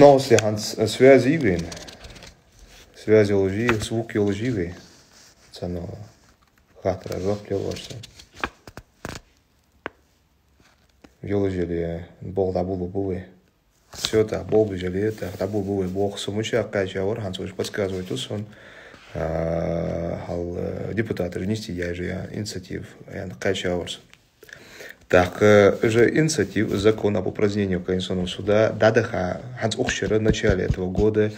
Новости связи игры, связи лжи, звуки лживые, цену хатра заплевался. Виложили бол да булы. Все это бол бежали, это да булы бог сумуча качавар, хансуш подсказывает усон. Хал депутат ренести я же инициатив, я качаварс. Так же инициатив закон об упразднении Конституционного суда Дадаха Ханс Ухшера в начале этого года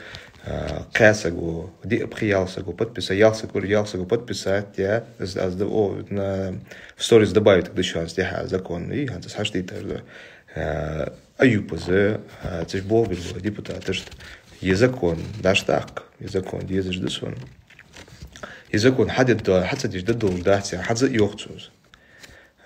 Кэсагу, приялсагу подписать, я в сторис добавить тогда еще раз закон и Ханс Хашти тоже аюпазе цешбол депутат есть закон, даже так, есть закон, есть ждесон. Есть закон, хадит до, хадсадиш до должности, хадза йохцуз.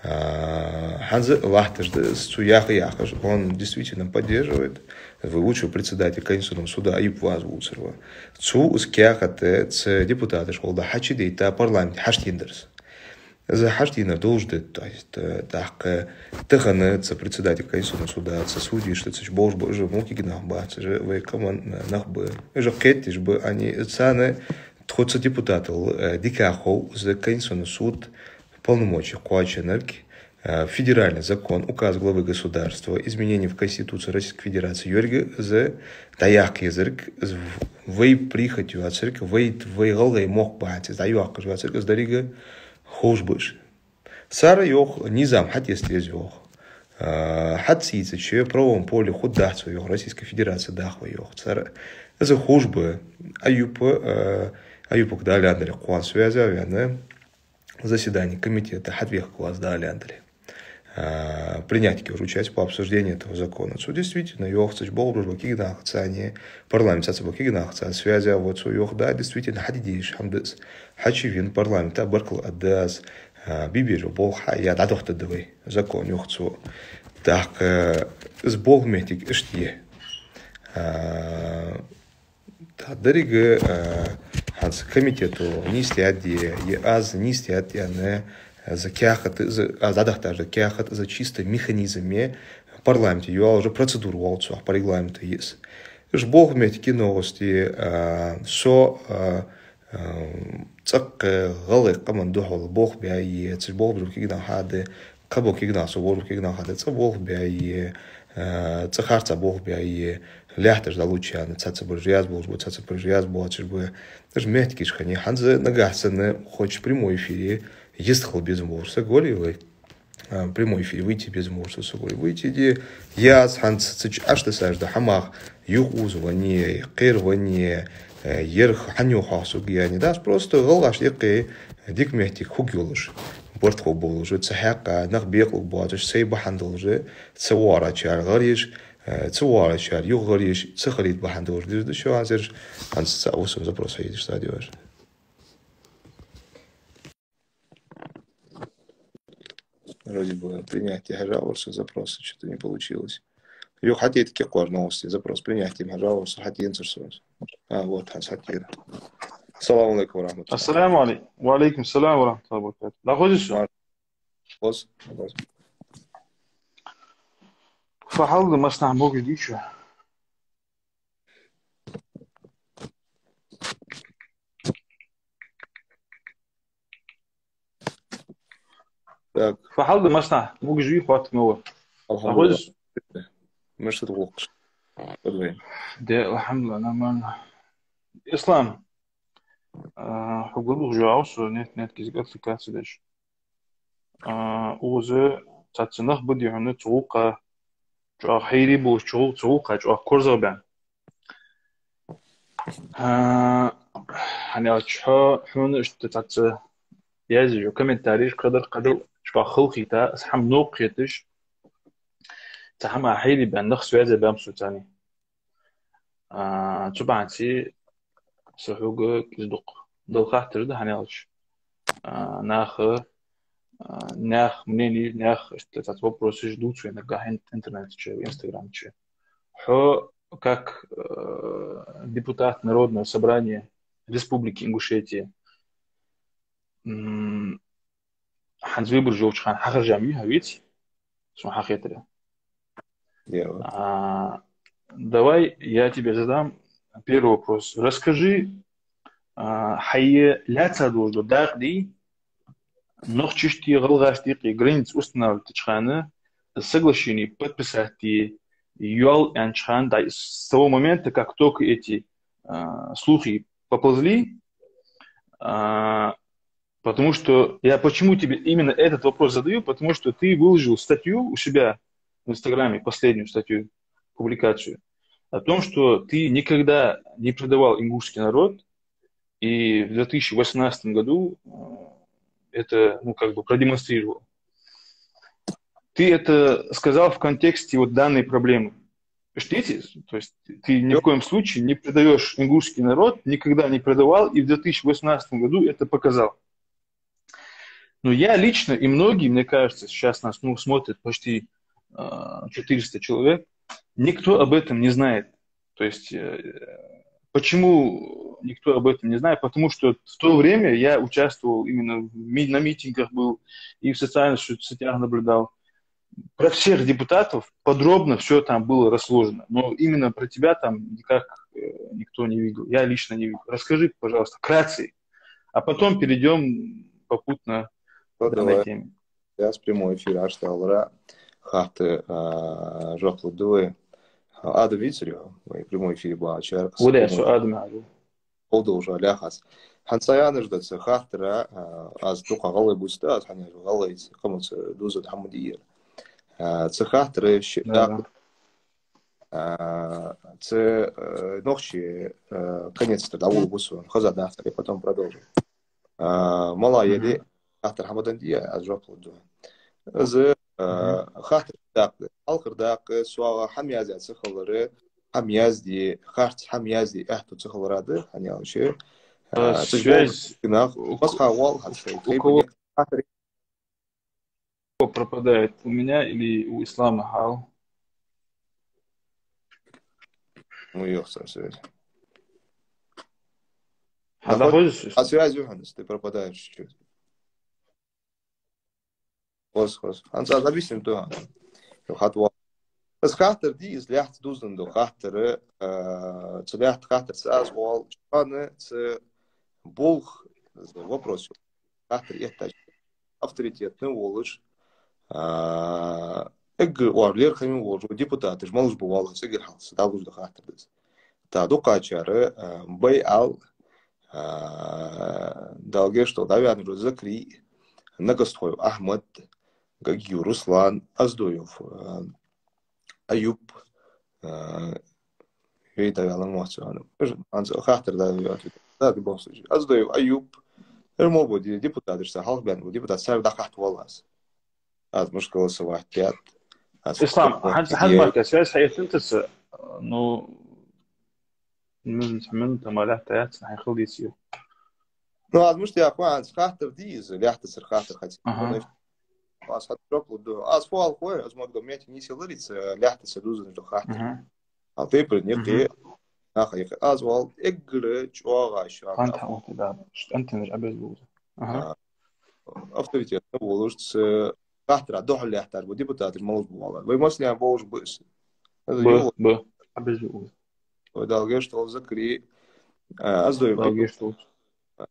Ханзе Лахтажда Суяха, он действительно поддерживает выучил председатель Конституционного суда Аюп Вазвуцерва. Цу скяхате ц депутаты школда хачидейта парламент хаштиндерс. За хаштинер должен, то есть так таханы ц председатель Конституционного суда ц судьи что ц бож боже муки гнахба ц же вы команд нахбы. Же кетиш бы они цаны тхоца депутаты дикахов за Конституционный суд полномочия Куаченерки, федеральный закон, указ главы государства, изменения в Конституции Российской Федерации, Юрга за даяк язык, вей прихотью от церкви, вей голой мог бать, даяк же от церкви, сдарига хошбыш. Сара йох низам, хат есть йох. Хат сицы, че правом поле худацу йох, Российской Федерации дахва йох. Сара за хошбы, аюпа когда ляндали куан связи, авианы, заседание комитета Хатвех класс да Алянтри принять участие по обсуждению этого закона. Что действительно, йохцач бол дружба кигнахцание, парламент цацаба кигнахца, связи вот со йох да действительно хадидиш хамдес, хачивин парламент абаркл адас, бибир бол хая дадохта давай закон йохцу. Так с бол метик эштие. Дарига Ханс комитету нистиадия и аз нистиадия не за кяхат за задахтажа кяхат за чисто механизме парламенте я уже процедуру волцу по регламенту есть. Ж бог метики новости цак галы команду бог бяи цж бог друг кигна хаде кабо кигна со бог кигна хаде ц бог бяи цахарца бог бяи ляхтаж да лучана цаца буржуяз был цаца буржуяз был бы даже метки шхани ханзе нагасаны хочешь прямой эфире есть хол без мурса говорили прямой эфир выйти без мурса выйти иди я с ханц цич аж ты саж да хамах юхузвание кырвание ерх ханю хасу гияни да просто голаш якы дик метик хугюлыш борт хо бол уже цахака нах беклук бачш сейба хандл уже цвара чар гариш цвара чар югариш цахалит бахандл уже что азер ханц цаусом запрос едешь стадиош. Вроде бы принятие жаловался, запроса что-то не получилось. Ее хотите какие новости, запрос принятие жаловался, хотите инсерсовать. Вот, хасатир. Салам алейкум рахматуллах. Ассаламу алейкум. Ва алейкум салам ва рахматуллахи ва баракатух. Находишься? Воз. Фахалды масна бог дичу. Так. Фахалды масна бог жи хват мова. Находишься? Мы что-то волкш. Подвоим. Да, алхамдулилlah, нормально. Ислам. Хугл жаус, нет кизгат ликаться дальше. Узе цацнах بدي هنا توقع جو خيري بوش توقع جو كورزا بان يعني اشها حون اشتتات يازي جو كومنتاريش قدر شو خلقي تا اسحم نوقيتش تحم حيري بان نخ سوازي بام سوتاني تبعتي سحوق كيزدق دل خاطر ده هنالش ناخ ناخ منيني ناخ اشتتات вопросы ждут на гахин интернет че инстаграм че хо как депутат Народного собрания Республики Ингушетия Ханзвибур Жовчхан Хахаржами Хавит сум Хахетре давай я тебе задам первый вопрос. Расскажи, хайе ляца должно дагди, нохчишти галгастики границ устанавливать чханы, соглашение подписать юал анчхан, да, с того момента, как только эти слухи поползли, а, потому что я почему тебе именно этот вопрос задаю, потому что ты выложил статью у себя в Инстаграме, последнюю статью, публикацию, о том, что ты никогда не предавал ингушский народ, и в 2018 году это, ну, как бы продемонстрировал. Ты это сказал в контексте вот данной проблемы. Видите? То есть ты ни в коем случае не предаешь ингушский народ, никогда не предавал, и в 2018 году это показал. Но я лично и многие, мне кажется, сейчас нас смотрят почти 400 человек, никто об этом не знает. То есть почему никто об этом не знает? Потому что в то время я участвовал именно на митингах был и в социальных сетях наблюдал. Про всех депутатов подробно все там было расложено. Но именно про тебя там никак никто не видел. Я лично не видел. Расскажи, пожалуйста, вкратце. А потом перейдем попутно к данной Давай, теме. я с прямой эфир ашталра хаты жоклы дуэ. Ада Вицерё, в прямой эфире была чар с Удачи, Адмирал. уже ляхас. Хансаяны ждаться хатра, аз туха галы бустас, ханя галы, кому-то дузат хамудиер. Цехатры Да, це ночі конець того бусу хазад автор, потом продолжим. Мала да. еди автор Хамадан Дия аз жоплу до. З хатр дак алхыр дак суага хамязя цехлары хамязди харц хамязди ахту цехларады ханяучы цехбол Связь гнах басха вал хатшей у кого хейбни хатр пропадает? У меня или у Ислама Хал? ну ёхса связь. Находишься? А связь Йоханнес, ты пропадаешь чуть-чуть. Хос. Анца объясним то. Хатва. С хатер ди из лях дузен до хатер ц лях хатер саз вал шпаны ц болх вопрос. Хатер это авторитетный волыш. Эг варлер хамин волжу депутаты жмалуш бывало сыгр халс далуш до хатер дез. Та до качары бай ал далге что давян закри Нагостхой Ахмад, Гагью, Руслан, Аздоев, Аюб, Вейтавяла Моцану. Хахтер да, в любом случае. Аздоев, Аюб, Эрмобуди, депутаты, что Халбен, депутат Сарда Хахтвалас. Аз муж голосовать 5. Ислам, حد связь هيثنتس ну من تمالح تاعت هيخلص يو. Ну, аз муж я хуан, Хахтер диз, ляхтер Хахтер хоть. Ага. Аз хат жоклу до. Аз фуал хой, аз мог до мети не силырица, ляхтер дузен до Хахтер. Ага. А ты при них أزوال إجرى جواغا شان فانت حاولت ده أنت مش أبيض بوزة. أها. авторитет волос кахтра дохли ахтар бу депутат молод була вы можете волос быс б أبيض بوزة. далге что закри аздой Долгий что?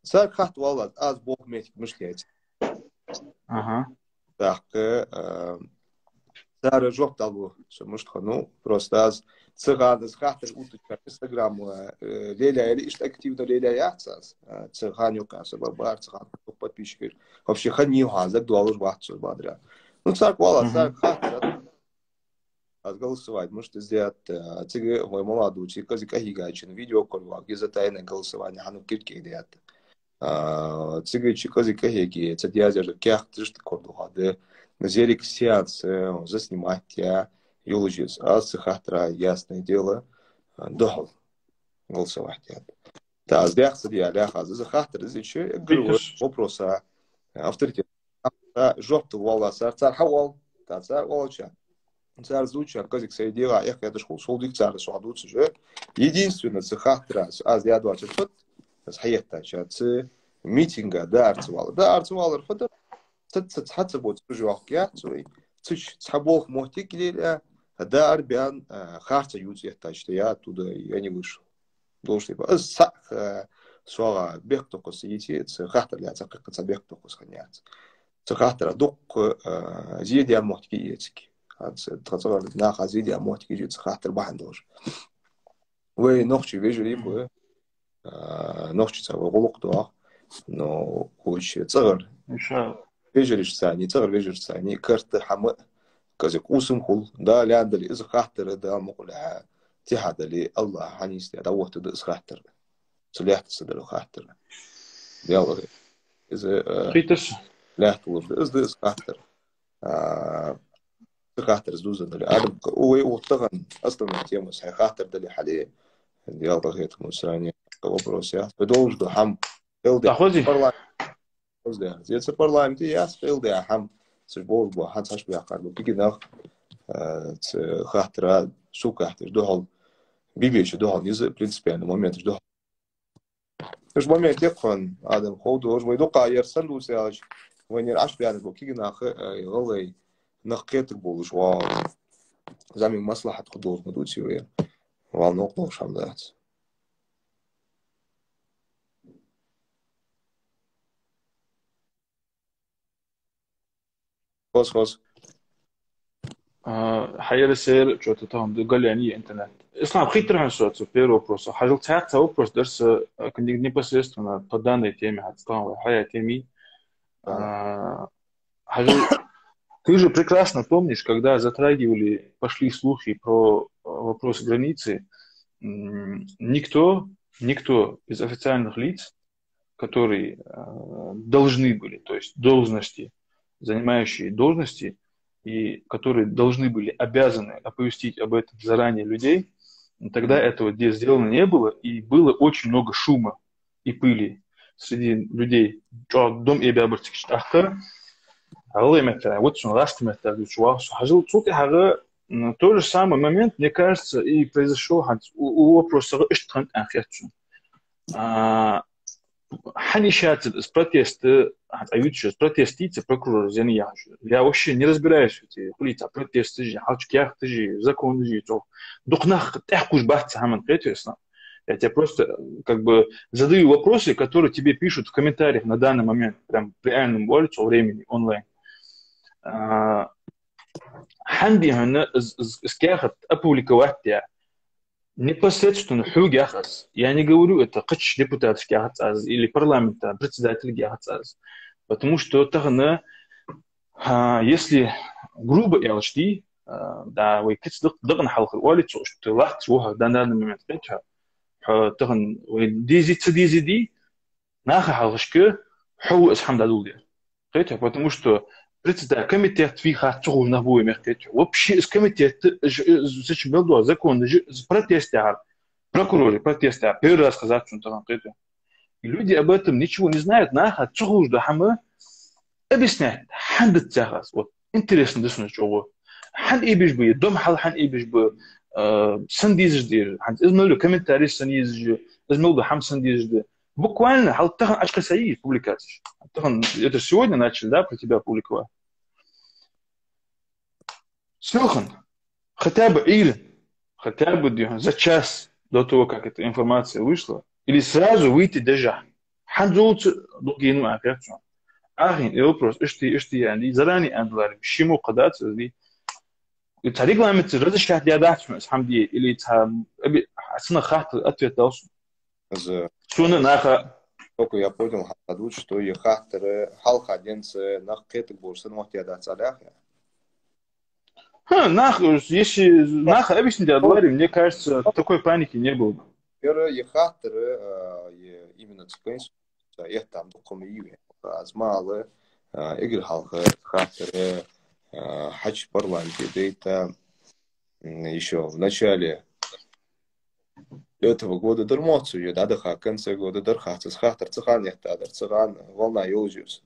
сар кахт вала аз бог метик мышлять Ага. так сар жоп талбу что может ну просто аз цыган кахтр уточка инстаграм леля или что активно леля яцас цыган юкаса бабар цыган подписчиков вообще хани хазак дуалуш бахтсу бадря ну сар вала сар кахтр аз голосовать может сделать цыгы мой молодой цыгы кахигачин видео колва где затайное голосование хану кирки идет цыгы цыгы кахиги цадиазя же кяхтр что кордуха зерик сеанс заснимать я юлжис а цыхатра ясное дело дохл голосовать да сбяхся я ляха захатр заче говорю вопроса авторитет жопту вала цар хавал та цар волча цар звуча казик сейдила эх это школ солдик цар суадуц же единственное цыхатра аз я 20 фут схаята чац митинга да арцвал фото цацбот жуахя цуй цуч цабох мотик леля Да, Арбиан харца юзет, что я оттуда я не вышел. Должен типа, суара бег только сидите, хахтер для цака бег только сханяться. Цахтер дук зидя мотки етики. Трацар на хазидя мотки жит цахтер бахан должен. Вы ночью вежели бы ночью цава голок дуа, но хуч цар вежели сани, цар вежели сани, карта хама كذلك أوسم خل ده لعند اللي إذا خاطر ده مقولها تحت اللي الله حنيستي دوت ده إذا خاطر سليحت صدر خاطر يلا إذا خيتش لا تقول ده إذا خاطر خاطر زوز ده اللي عارف وطغن أصلا تيم صحيح خاطر ده اللي حاليا يلا غير مسراني قبروسيا بدوش ده حم يلدي برلا ده زي برلا متي ياس يلدي حم سجبور بو حد هاش بيعقل بيجي ناخ خاطر شو خاطر دوحل بيبيش دوحل يز برينسيبي أنا مومنت دوحل مش مومنت يكون آدم خودوش ويدوقع يرسل له سياج وين يرعش بيعمل بيجي ناخ يغلي نقيت بولش وا زمين مصلحة خدور مدوتي ويا والنقطة وش عملت خلاص حيا السير что-то там قال يعني интернет. Ислам хитрый он что первый вопрос. Хотел сказать вопрос درس непосредственно по данной теме, отстал, хая теме. Ты же прекрасно помнишь, когда затрагивали, пошли слухи про вопрос границы, никто из официальных лиц, которые должны были, то есть должности, занимающие должности, и которые должны были обязаны оповестить об этом заранее людей, тогда этого сделано не было, и было очень много шума и пыли среди людей. Дом и вот тот же самый момент, мне кажется, и произошел у вопроса Ханишат с протеста, протестицы, прокурор, я вообще не разбираюсь в эти полиция, протесты, халчкяхты, законы, духнах, тяхкуш бахца, хаман, я тебе просто как бы задаю вопросы, которые тебе пишут в комментариях на данный момент, прям в реальном времени, онлайн. Ханди скяхат опубликовать непосредственно хуги ахас. Я не говорю это кач депутатский ахас или парламента, председатель ахас. Потому что тогда, если грубо и алчти, да, вы кицдық дығын халқы уалит, что лахт суха в данный момент, тогда вы дези, наха халқышки, ху асхам дадулдер. Потому что председатель комитет фиха цугу на буе мехтет. Вообще из комитета зачем был закон протесты, прокуроры протесты, первый раз сказать, что там это. И люди об этом ничего не знают, наха цугу да хама объясняет. Хандат тяхас. Вот интересно, да что чего. Хан ибиш бы, дом хал хан ибиш бы, сандиз ждир. Хан измелю комментарий сандиз ждир, измелю хам сандиз ждир. Буквально, хал тахан ашка саи публикации. Это сегодня начали, да, про тебя публиковать. Слухан, хотя бы за час до того, как эта информация вышла, или сразу выйти даже. Ханзулцы долгину операцию. Ахин, и вопрос, что я заранее андалари, чему кадаться, и это регламент разрешает я дать, хамди, или это сына хат ответ дал. Суна наха. Только я понял, что я хатер халхаденцы на какие-то бурсы, но я дать аляхи. Если нах объяснить отвари, мне кажется, такой паники не было. Я хатер именно цикленс, я там документирую, азмалы, игры халха, хатер, хач парламенте, да это еще в начале этого года дермоцию, да, в конце года дерхаться, с хатер цыхан яхтадер, цыган волна юзюс.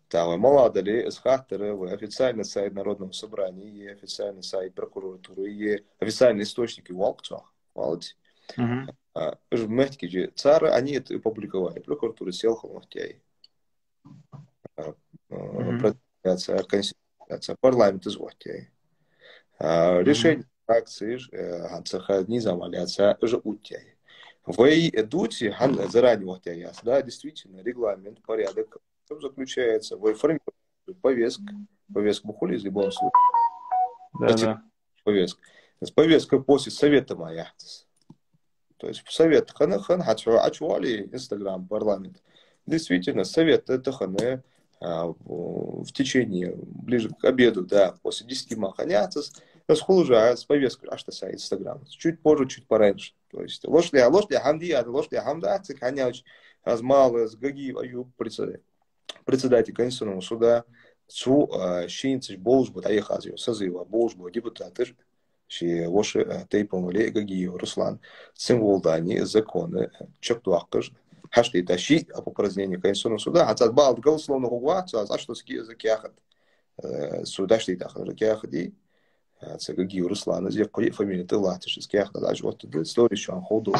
Там молодали с хатера, официальный сайт Народного собрания, и официальный сайт прокуратуры, и официальные источники Волкцах, молодцы. Жмехтики же цары, они это опубликовали. Прокуратура сел холмахтяй. Конституция, парламент извохтяй. Решение фракции цеха низам аляция уже утяй. Вы идете, заранее вот я, да, действительно, регламент, порядок, в чем заключается, вы формируете повестку бухули из любом случае. Да. Повестка. Повестка после совета моя. То есть совет хан ачуали Инстаграм, парламент. Действительно, совет это хане в течение, ближе к обеду, да, после 10 маханяцев, расхулужает с повесткой, аж на Инстаграм. Чуть позже, чуть пораньше. То есть, лошадь хамди, лошадь хамда, циканяч, размалы, с гаги, аю, председатель Конституционного суда, цу, щинцич, болжбу, таехазио, созыва, болжбу, депутаты, și ваши тейпомали гаги, Руслан, символдани, законы, чертуакаж, хашли тащи, по упразднению Конституционного суда, а цад бал голословно гугуацу, а что закяхат суда шли так, закяхади, гаги, Руслан, здесь фамилия ты латишь, закяхат, а вот тут история еще он ходу.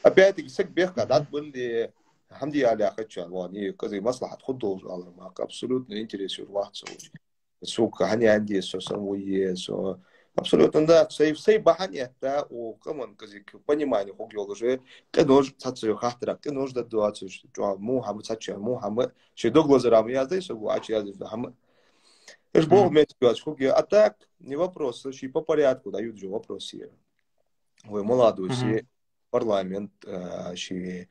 Опять-таки, сек бег, когда были хамди аля хачан, вани, казы маслахат ходу, абсолютно интересует вас. Сука, они анди, со самое, со абсолютно да, сей бахание, да, у команд, казик, понимание, хогел уже, кенож, цацию хахтера, кенож да дуацию, что Мухаммад цача, Мухаммад, что до глаза я здесь, что ачи я здесь, Мухаммад. Это Бог меня сказать, хогел, а так, не вопрос, что по порядку дают же вопросы. Вы молодой, все парламент, și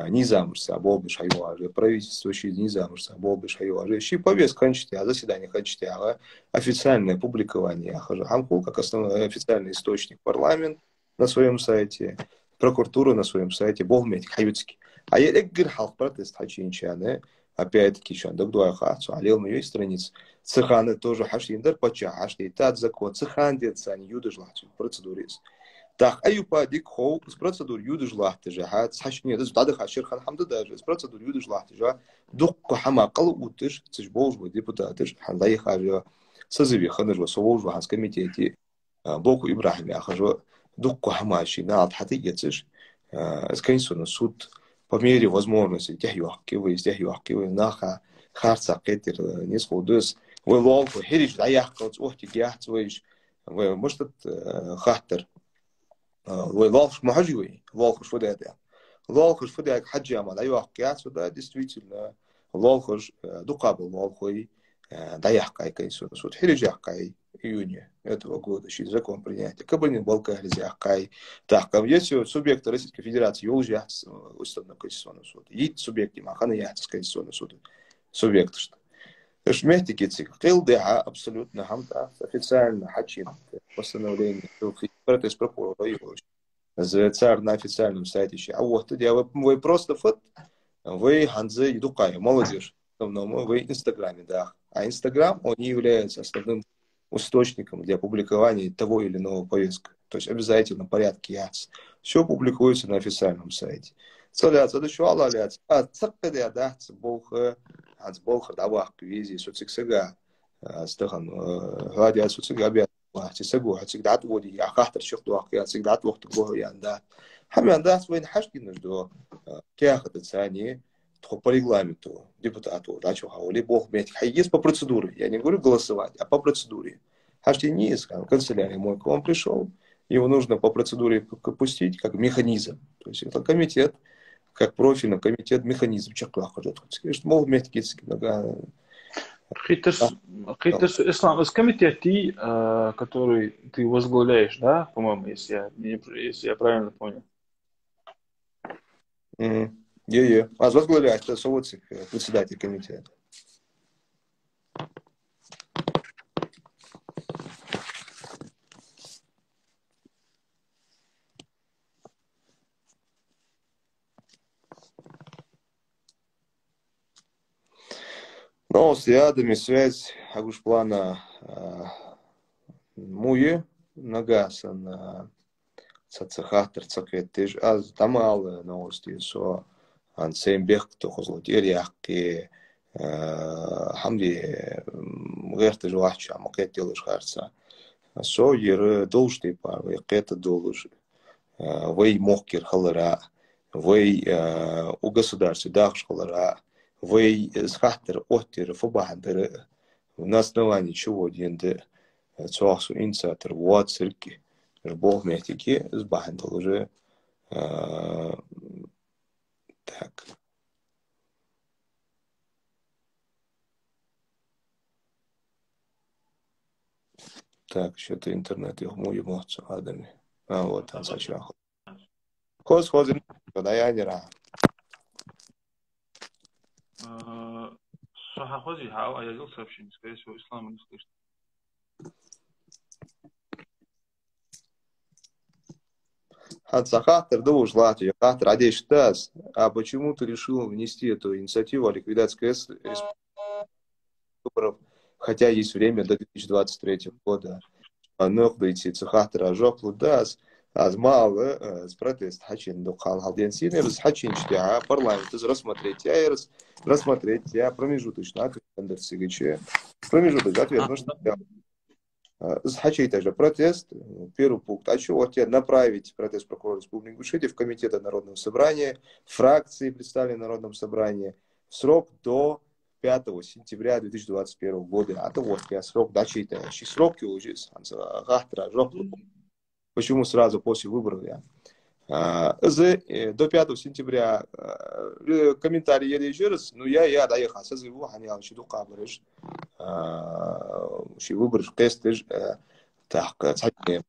nizamursa, болбиш хайваже, правительство și nizamursa, болбиш хайваже, și повестка ханчтя, заседание ханчтя, официальное публикование, хамку как основной официальный источник парламент на своем сайте, прокуратура на своем сайте, болмет хайвицки. А я эггер халк протест хачинчане, опять-таки еще догдуя хацу, алел моей страниц, цеханы тоже хашиндер поча, хашли тат закон, цехан детсани, юдыжлачу, процедурис. Так, аюпа дик хоу с процедур юдыш лахтыжа, ха цхашни, да зада хашир хан хамда даже с процедур юдыш лахтыжа, дук хама кал утыш, цыш болжва депутатыш, хандай хажа, созыви ханажва, соволжва ханс комитете, боку Ибрахим яхажва, дук хама шина алхаты гецыш, с Конституционный суд по мере возможности тяхюахкивы, наха, харца кетер, не сходус, вы лолку, хериш, да яхкалц, охти гяхцвыш, вы, может, хаттер, والخش محجوي والخش فداء والخش فداء حج ما لا يحكي سودا действительно والخش دقابل والخوي да яхкай Конституционный суд хережи яхкай июня этого года через закон принятия кабанин балках яхкай так а если субъекты Российской Федерации юлжи установленный Конституционный суд и субъекты маханы яхтс Конституционный суд субъекты что Шмехти кицик килдеха абсолютно хамта официально хачин постановление протест прокурора его царь на официальном сайте еще. А вот вы просто вы ханзы идукай молодежь в основном вы Инстаграме да, а Инстаграм он не является основным источником для публикования того или иного повестка. То есть обязательно в порядке яц. Все публикуется на официальном сайте. Соляться до чего алаляться. А цаккаде да бог Hans Bolger давах вези соцсега стахан радио соцсега обед сесагу всегда отводи я хахтер шахтуах я всегда отвохт го янда хамянда свой хашкин жду кяхат цани то по регламенту депутату дачу хаули бог мет есть по процедуре я не говорю голосовать а по процедуре хашти не из канцелярии мой к вам пришел его нужно по процедуре пустить как механизм то есть это комитет как профильный комитет механизм чаклах идет. Скажешь, мол, меткицкий, нога. Хитрс ислам, из комитета, который ты возглавляешь, да, по-моему, если я правильно понял. А возглавляешь, это Совоцик, председатель комитета. Но с рядами связь агушплана муе нагасан цацахатер цакеттеж аз тамал новости со ансем бех то хозлотер яхки хамди герте жвача макеттелш харса со ер должты па кета долж вей мохкер халара вей у государства дахш халара вы с хаттер оттер фобандер на основании чего деньги цоахсу инициатор вот цирки. Бог мехтики с бахентал уже так. Так, что-то интернет его мою мовцу адами. А вот он сачал. Хоз, да я не рад. Шахахози Хау, а я делал сообщение, скорее всего, ислама не слышит. Хатсахатер, да уж, Латвия, Хатер, одежь ТАСС. А почему ты решил внести эту инициативу о ликвидации КС выборов, хотя есть время до 2023 года? Нөхдейте Цахатер, Ажоклу ДАС, Азмал, с протест Хачин, Духал, Халденсин, и Хачинч, а парламент из рассмотреть, я промежуточно, ответ Кондерсигаче, промежуточный ответ, ну что Захочи же протест, первый пункт. А что вот тебе направить протест прокурора Республики Ингушетия в Комитет Народного собрания, фракции, представленные в Народном собрании, в срок до 5 сентября 2021 года. А то вот я срок, да, чей-то, сроки уже, почему сразу после выборов я? До 5 сентября комментарии еще раз, ну я доехал, созыву, а не алчиду кабарыш. Ши выборыш тест так цаки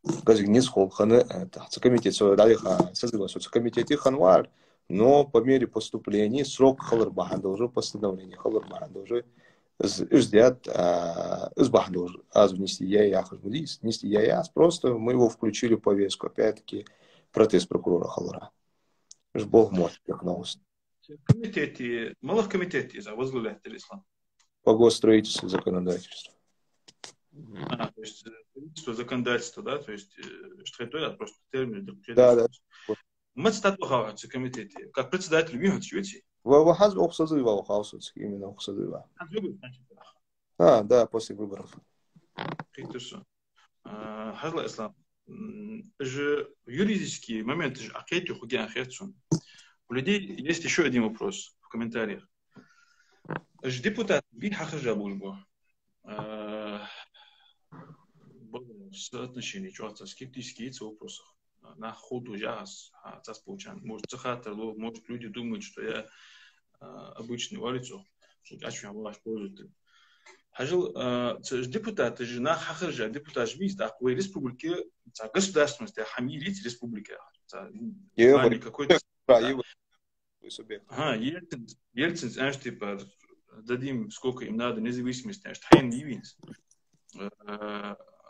газигнис холханы так комитет содаиха созыва соцкомитете ханвар, но по мере поступления срок халарбахан должен постановление халарбахан должен ждет избахан должен аз внести я хазмудис внести я просто мы его включили в повестку опять-таки протест прокурора халара ж бог может как новость Комитете, мало в комитете за возглавляет ислам. по госстроительству и законодательству. То есть законодательство, да, то есть что это просто термин. Да. Мы статуха в комитете, как председатель Вимот Швеции. Вахаз обсозывал хаусуц, именно обсозывал. Да, после выборов. Хорошо. Хазла ислам. Же юридические моменты же акетю хугян херцун. У людей есть еще один вопрос в комментариях. Ж депутат би хахажа бульбу. Соотношение чего-то скептические яйца в вопросах. На ходу жас, может цехатер, может люди думают, что я обычный валицу, что я очень ваш пользователь. Хажил депутаты же на хахажа депутат жбиз да в республике государственности хамилить республики. Какой-то субъект. Ельцин, знаешь, типа дадим сколько им надо независимости, знаешь, тайн невинс.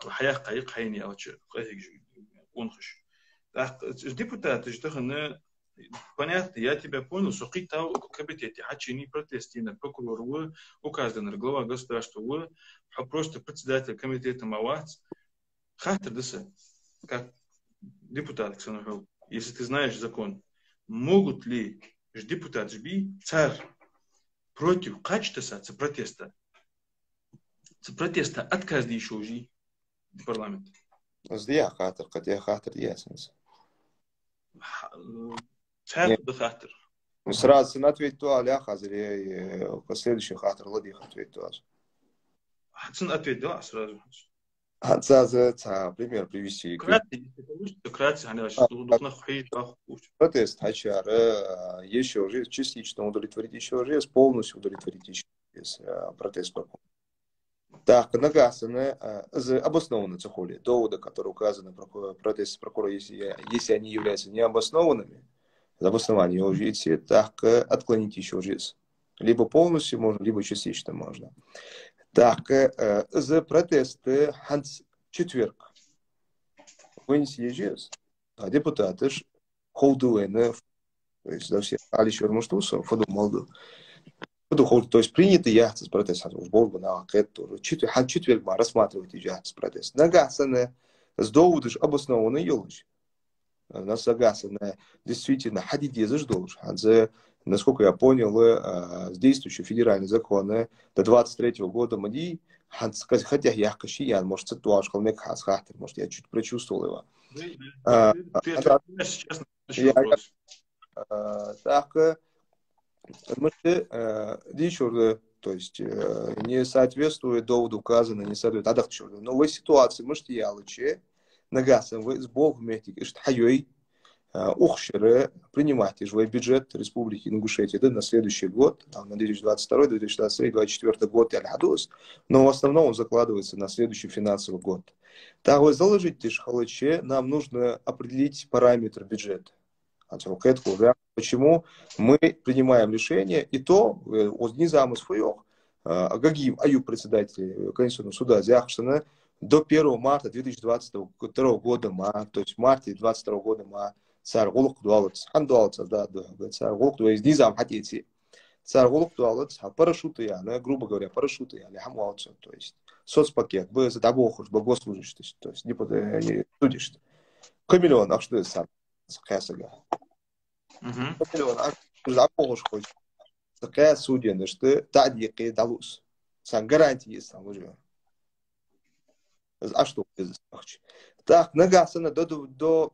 Хаях кайк хайни алчы, кайк же он хаш. Депутаты же понятно, я тебя понял, что какие-то комитеты, хачини протестины, прокурор, указанный глава государства, а просто председатель комитета Мавац, хатер дesa, как депутат, если ты знаешь закон, могут ли депутаты жби царь против качества протеста отказы еще уже парламент. Здесь хатер, хотя хатер ясен. Хатер. Сразу на ответ то, аля хазре, последующий хатер ладих ответ то. Хатер ответ да сразу. Пример привести. Протест хачар еще уже частично удовлетворить еще уже полностью удовлетворить еще протест прокурора. Так, наказаны обоснованные цехоли, доводы, которые указаны в протесте прокурора, если они являются необоснованными, за обоснование уже идти, так отклонить еще жизнь. Либо полностью можно, либо частично можно. Так, за протесты четверг вынесли жизнь, а депутаты холдуэны, то есть за все, Алишер Муштусов, подумал, то есть принятый яхтс протест, уж был бы на кету, четверг рассматривать яхтс протест. Нагасаны с доводом обоснованной елочь. Насагасаны действительно хадиди заждолж. Насколько я понял, действующие федеральные законы до 23 года МДИ, хотя я кашиян, может, цитуаш холмек хасхахтер, может, я чуть прочувствовал его. Ты отвечаешь сейчас на вопрос. Так, мы еще то есть не соответствует доводу указано, не соответствует. Адахчурда. Но в ситуации, может, ялыче, нагасом, вы с Богом вместе, что хайой, ухшеры принимать живой бюджет Республики Ингушетия да, на следующий год, там, на 2022, 2023, 2024 год, но в основном он закладывается на следующий финансовый год. Так вот, заложить тишхалыче, нам нужно определить параметр бюджета. Почему мы принимаем решение, и то, не замыслов, Гагиев Аюб, председатель Конституционного суда Зяхшина, до 1 марта 2022 года, то есть в марте 2022 года, царь Голук Дуалец, Андуалца, да, царь Голук Дуалец, Низам Хатити, царь Голук Дуалец, парашюты, грубо говоря, парашюты, Хамуалца, то есть соцпакет, бы за добохуш, богослужащий, то есть не судишь. Камелеон, а что это сам? Хасага. Камелеон, а что забохуш хочешь? Такая судья, что тадьеки далус. Сам гарантии есть сам уже. А что так, нагасана до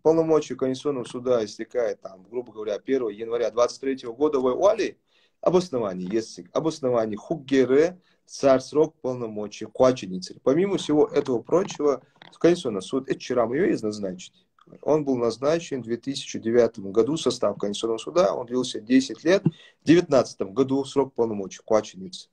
полномочий Конституционного суда истекает, там, грубо говоря, 1 января 2023 года в Уали, обоснование есть, обоснование хуггере, царь срок полномочий, куаченицы. Помимо всего этого прочего, Конституционный суд, это вчера мы ее назначить. Он был назначен в 2009 году, состав Конституционного суда, он длился 10 лет, в 2019 году срок полномочий, куаченицы.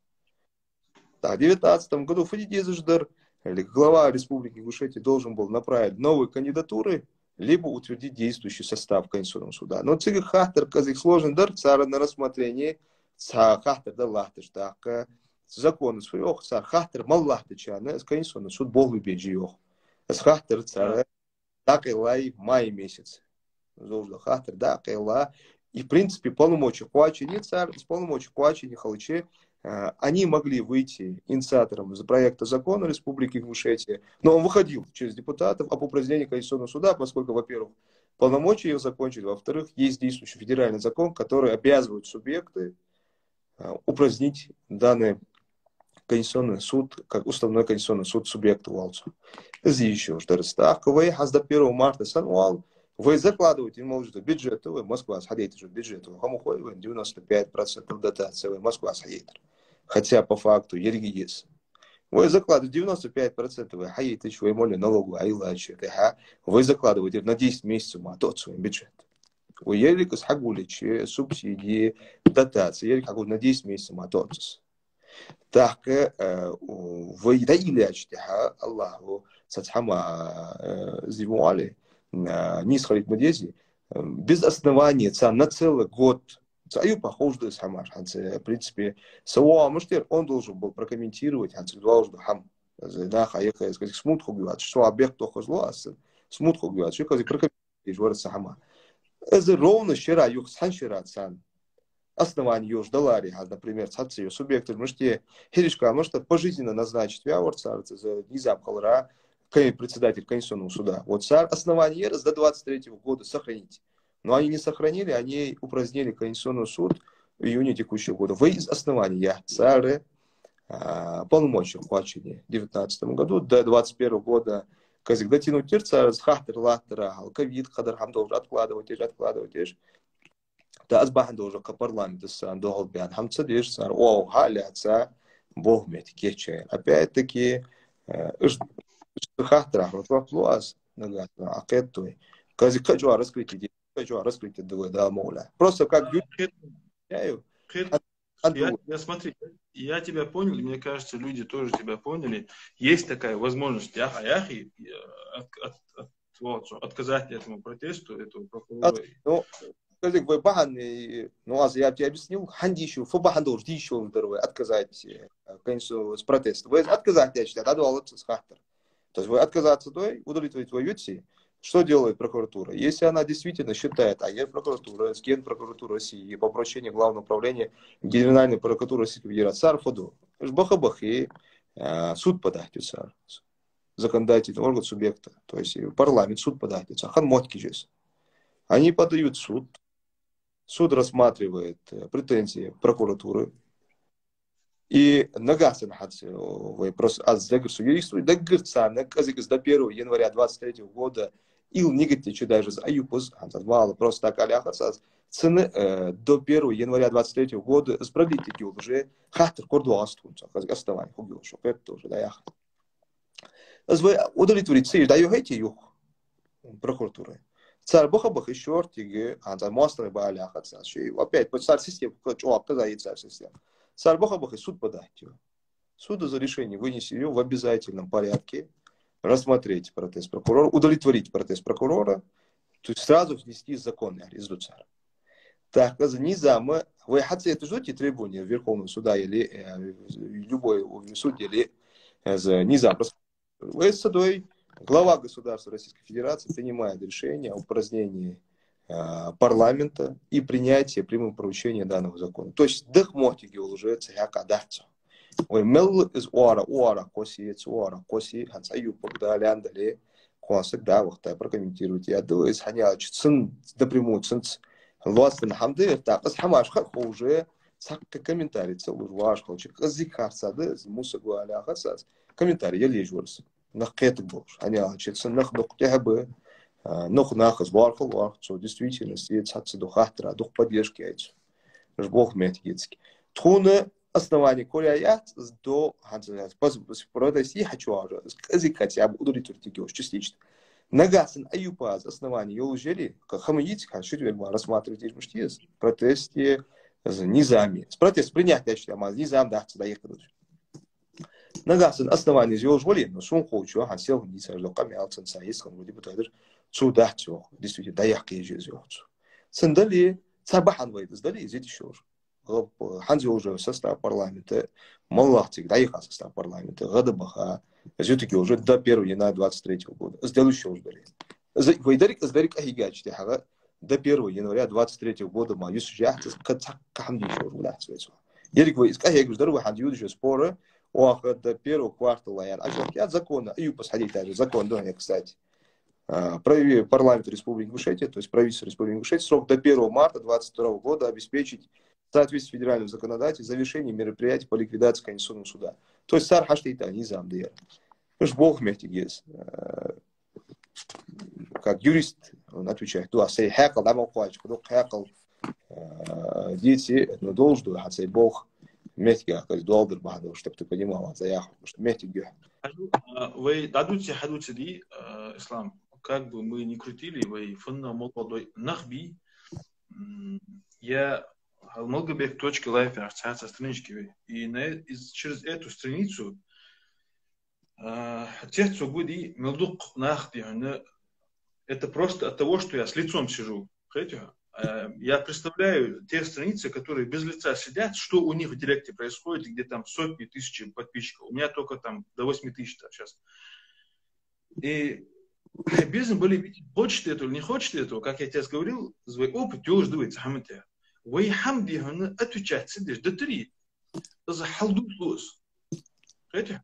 Так, в 2019 году Фадидезаждар, глава Республики Ингушетия, должен был направить новые кандидатуры, либо утвердить действующий состав Конституционного суда. Но цигы хахтер казых сложен дар цара на рассмотрение хахтер да лахтыш так законы своих цар хахтер маллахтыча Конституционный суд бол выбеджиох. С хахтер цара так и лай в мае месяце. Хахтер да кайла. И в принципе полномочия куачи не царь, с полномочий куачи не халыче. Они могли выйти инициатором из проекта закона Республики Ингушетия, но он выходил через депутатов об упразднении Конституционного суда, поскольку, во-первых, полномочия его закончили, во-вторых, есть действующий федеральный закон, который обязывает субъекты упразднить данный Конституционный суд, как уставной Конституционный суд субъекта Уалцу. Здесь еще что ставка, вы до 1 марта сануал, вы закладываете, может, бюджет, вы Москва сходите же бюджет, вы 95% дотации, вы Москва сходите. Хотя по факту ерги есть. Вы закладываете 95%, вы хаете, вы моли налогу, айлачи, вы закладываете на 10 месяцев тот свой бюджет. Вы ерги с хагуличи, субсидии, дотации, ерги на 10 месяцев тот. Так, вы даилячите, Аллаху, сатхама зимуали, не сходить мадези, без основания, на целый год. Аю похож да самаш, в принципе, сауа муштер, он должен был прокомментировать, должен хам, да, хаяка, сказать, смутку говорит, что объект только зло, смутку говорит, что как прокомментировать, говорит сама. Это ровно вчера, юг сан вчера сан. Основание юж доллари, например, цацию субъекты, можете херишка, может пожизненно назначить вяор царца за низам халра, председатель Конституционного суда. Вот царь основание до 23 года сохранить. Но они не сохранили, они упразднили Конституционный суд в июне текущего года. Вы из основания царя полномочия уплачивания в 2019 году до 2021 года, когда тянуть царь с хахтер лахтера, ковид, хадар хам должен откладывать, да азбахан должен к парламенту сан должен бян хам цадиш царь, оу халя царь, бог мет кече. Опять-таки, хахтера, вот вопрос, нагад, акеттой. Кази каджуа раскрытие да моля. Просто как смотри, я тебя понял, и мне кажется, люди тоже тебя поняли. Есть такая возможность отказать этому протесту, этому прокурору. Ну, скажи, вы бахан, ну, я тебе объяснил, хандишу, фубахан должен дишел отказать, конечно, с протеста. Вы отказать, я считаю, отдаваться с хахтер. То есть вы отказаться той, удовлетворить твою версию. Что делает прокуратура? Если она действительно считает, а есть прокуратура, Генпрокуратура России по поручению Главного управления Генеральной прокуратуры Российской Федерации, Сарфоду, баха-бахи, суд подать, законодательный орган субъекта, то есть парламент, суд подать, ханмотки здесь. Они подают в суд рассматривает претензии прокуратуры, и нагасен вы просто аз дагрсу юристу дагрца на казик до 1 января 2023 года Ил негатив, даже с Аюпус, мало просто так аляхасас. Цены до 1 января 23 года с правительки уже хатер корду астунца, основание хугил, что это тоже, да, яха. Вы удовлетворить цель, да, юхайте юх прокуратуры. Царь баха еще артиги, за мастер ба аляхасас. Опять, по царь систем, чувак, когда есть царь систем. Царь баха суд подать его. Суду за решение вынести ее в обязательном порядке, рассмотреть протест прокурора, удовлетворить протест прокурора, то есть сразу внести закон из царя. Так, низама, вы хотите это ждете требования Верховного суда или любой суд или низам. Вы судой, глава государства Российской Федерации принимает решение о упразднении парламента и принятии прямым поручения данного закона. То есть дохмотики уже царяка дача. Ой, мел из уара, коси, хансаю, когда ляндали, косак, да, вот так прокомментируйте. Я думаю, из ханя, цин, напрямую, цин, луастен хамды, так, с хамашха, уже, цакка комментарий, целый ваш, хочет, казикарца, да, мусагу аляхасас, комментарий, я лежу, нахкетик больше, ханя, цин, нахнуктябы, нахнахас, вархал, что действительно, сидит, цацы, духатра, дух поддержки, эти, жбог метгицки. Тхуна, основание Корея до продать хочу уже язык об удовлетворить частично. Нагасен аюпаз основание елужели как хамидить хочу рассматривать здесь муштиз протесте низами с протест принять я считаю низам да доехать. Нагасен основание елужели но шум хочу хасел не сажал камел ценса есть как депутаты суда действительно доехать езжу. Сандали цабахан выйдет сдали здесь еще Ханзи уже состав парламента, Малахтик, да, их состав парламента, Гадабаха, все-таки уже до 1 января 23 года. Следующего ждали. Вайдарик аздарик ахигачти, до 1 января 23 года, ма юсужах, кахамди еще уже, да, свечу. Ярик вы искахи ждару ханди юдишь споры, до 1 квартала ян. А закон, и посходить даже закон, да, кстати. Парламент Республики Ингушетия, то есть правительство Республики Ингушетия, срок до 1 марта 2022 года обеспечить в соответствии с федеральным законодательством завершение мероприятий по ликвидации Конституционного суда. То есть сар хаштейта низам дер. Потому что Бог есть. Как юрист он отвечает, да, сей хакал, да, махуач, когда хакал дети, но должен, а сей Бог мягкий, как дуалдер бахадов, чтобы ты понимал, заяхал, потому что мягкий гех. Вы дадутся ди ислам, как бы мы ни крутили, вы фунна молодой нахби, я Алмалгабек точки лайф ассоциация странички. И через эту страницу тех, кто будет мелдук нахти, это просто от того, что я с лицом сижу. Я представляю те страницы, которые без лица сидят, что у них в директе происходит, где там сотни тысяч подписчиков. У меня только там до 8 тысяч сейчас. И бизнес были видеть, хочет этого или не хочет этого, как я тебе говорил, свой опыт, ты уже думаешь, хамите. ويحمدي هنا أتوجه سدش دتري إذا حلدوس خير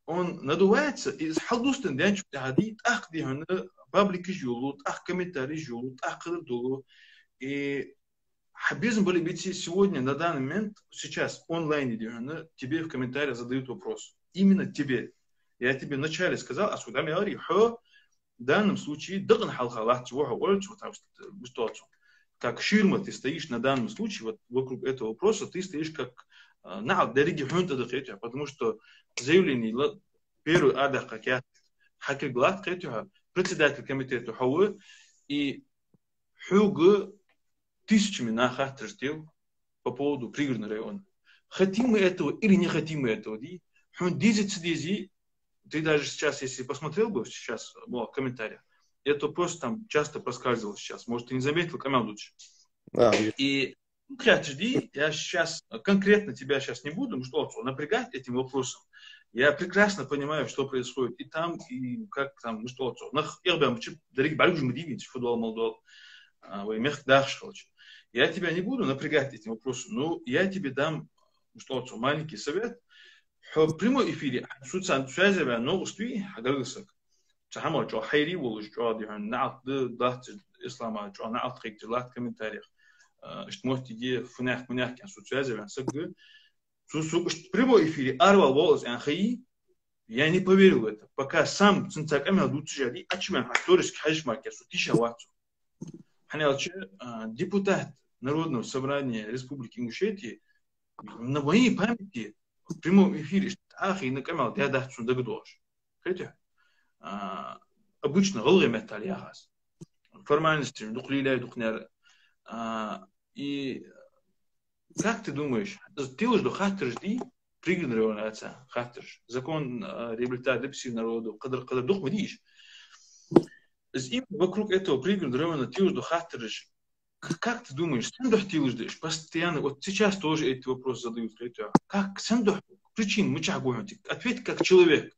он надувается из халдустен дянч тахди ахди хана паблик жулут ах комментарий жулут ах кадулу и хабизм были бити сегодня на данный момент сейчас онлайн идёт тебе в комментариях задают вопрос именно тебе я тебе вначале сказал а сюда мне говори в данном случае дагн халхалах чего говорит что как ширма ты стоишь на данном случае, вот вокруг этого вопроса, ты стоишь как на дороге хунта дохетя, потому что заявление первый ада как я хакер глад хетя, председатель комитета Хауэ и Хюг тысячами на хаттерстил по поводу пригородного района. Хотим мы этого или не хотим мы этого, дизи, ты даже сейчас, если посмотрел бы сейчас в комментариях, это просто там часто проскальзывало сейчас. Может, ты не заметил, Камал лучше. И я сейчас конкретно тебя сейчас не буду, что напрягать этим вопросом. Я прекрасно понимаю, что происходит и там, и как там, что я тебя не буду напрягать этим вопросом, но я тебе дам маленький совет. В прямом эфире связи новости, تعمل جو حيري ولا جو دي نعط ضغط الإسلام جو نعط خيك جلات كم تاريخ اشتموت تيجي فناخ كان سوتشازي عن سجل سوق اشت بريمو إفيري أروى والز عن خي Я не поверил в это, пока сам цинцаками адуцжали, ачмен акторский хажмаке сутиша вацу. Депутат Народного собрания Республики Ингушетии на моей памяти в прямом эфире, ах, и на камел, я да, что догадываешь. Хотя, обычно голые металл я газ. Формальности, духлиля и духнер. И как ты думаешь, ты уже до хаттержди пригноревается хаттерж. Закон реабилитации психи народу, когда дух медиш. И вокруг этого пригноревания ты уже до хаттерж. Как ты думаешь, сам дохтилждешь постоянно, вот сейчас тоже эти вопросы задают, как сам причин мы чагуем, ответь как человек,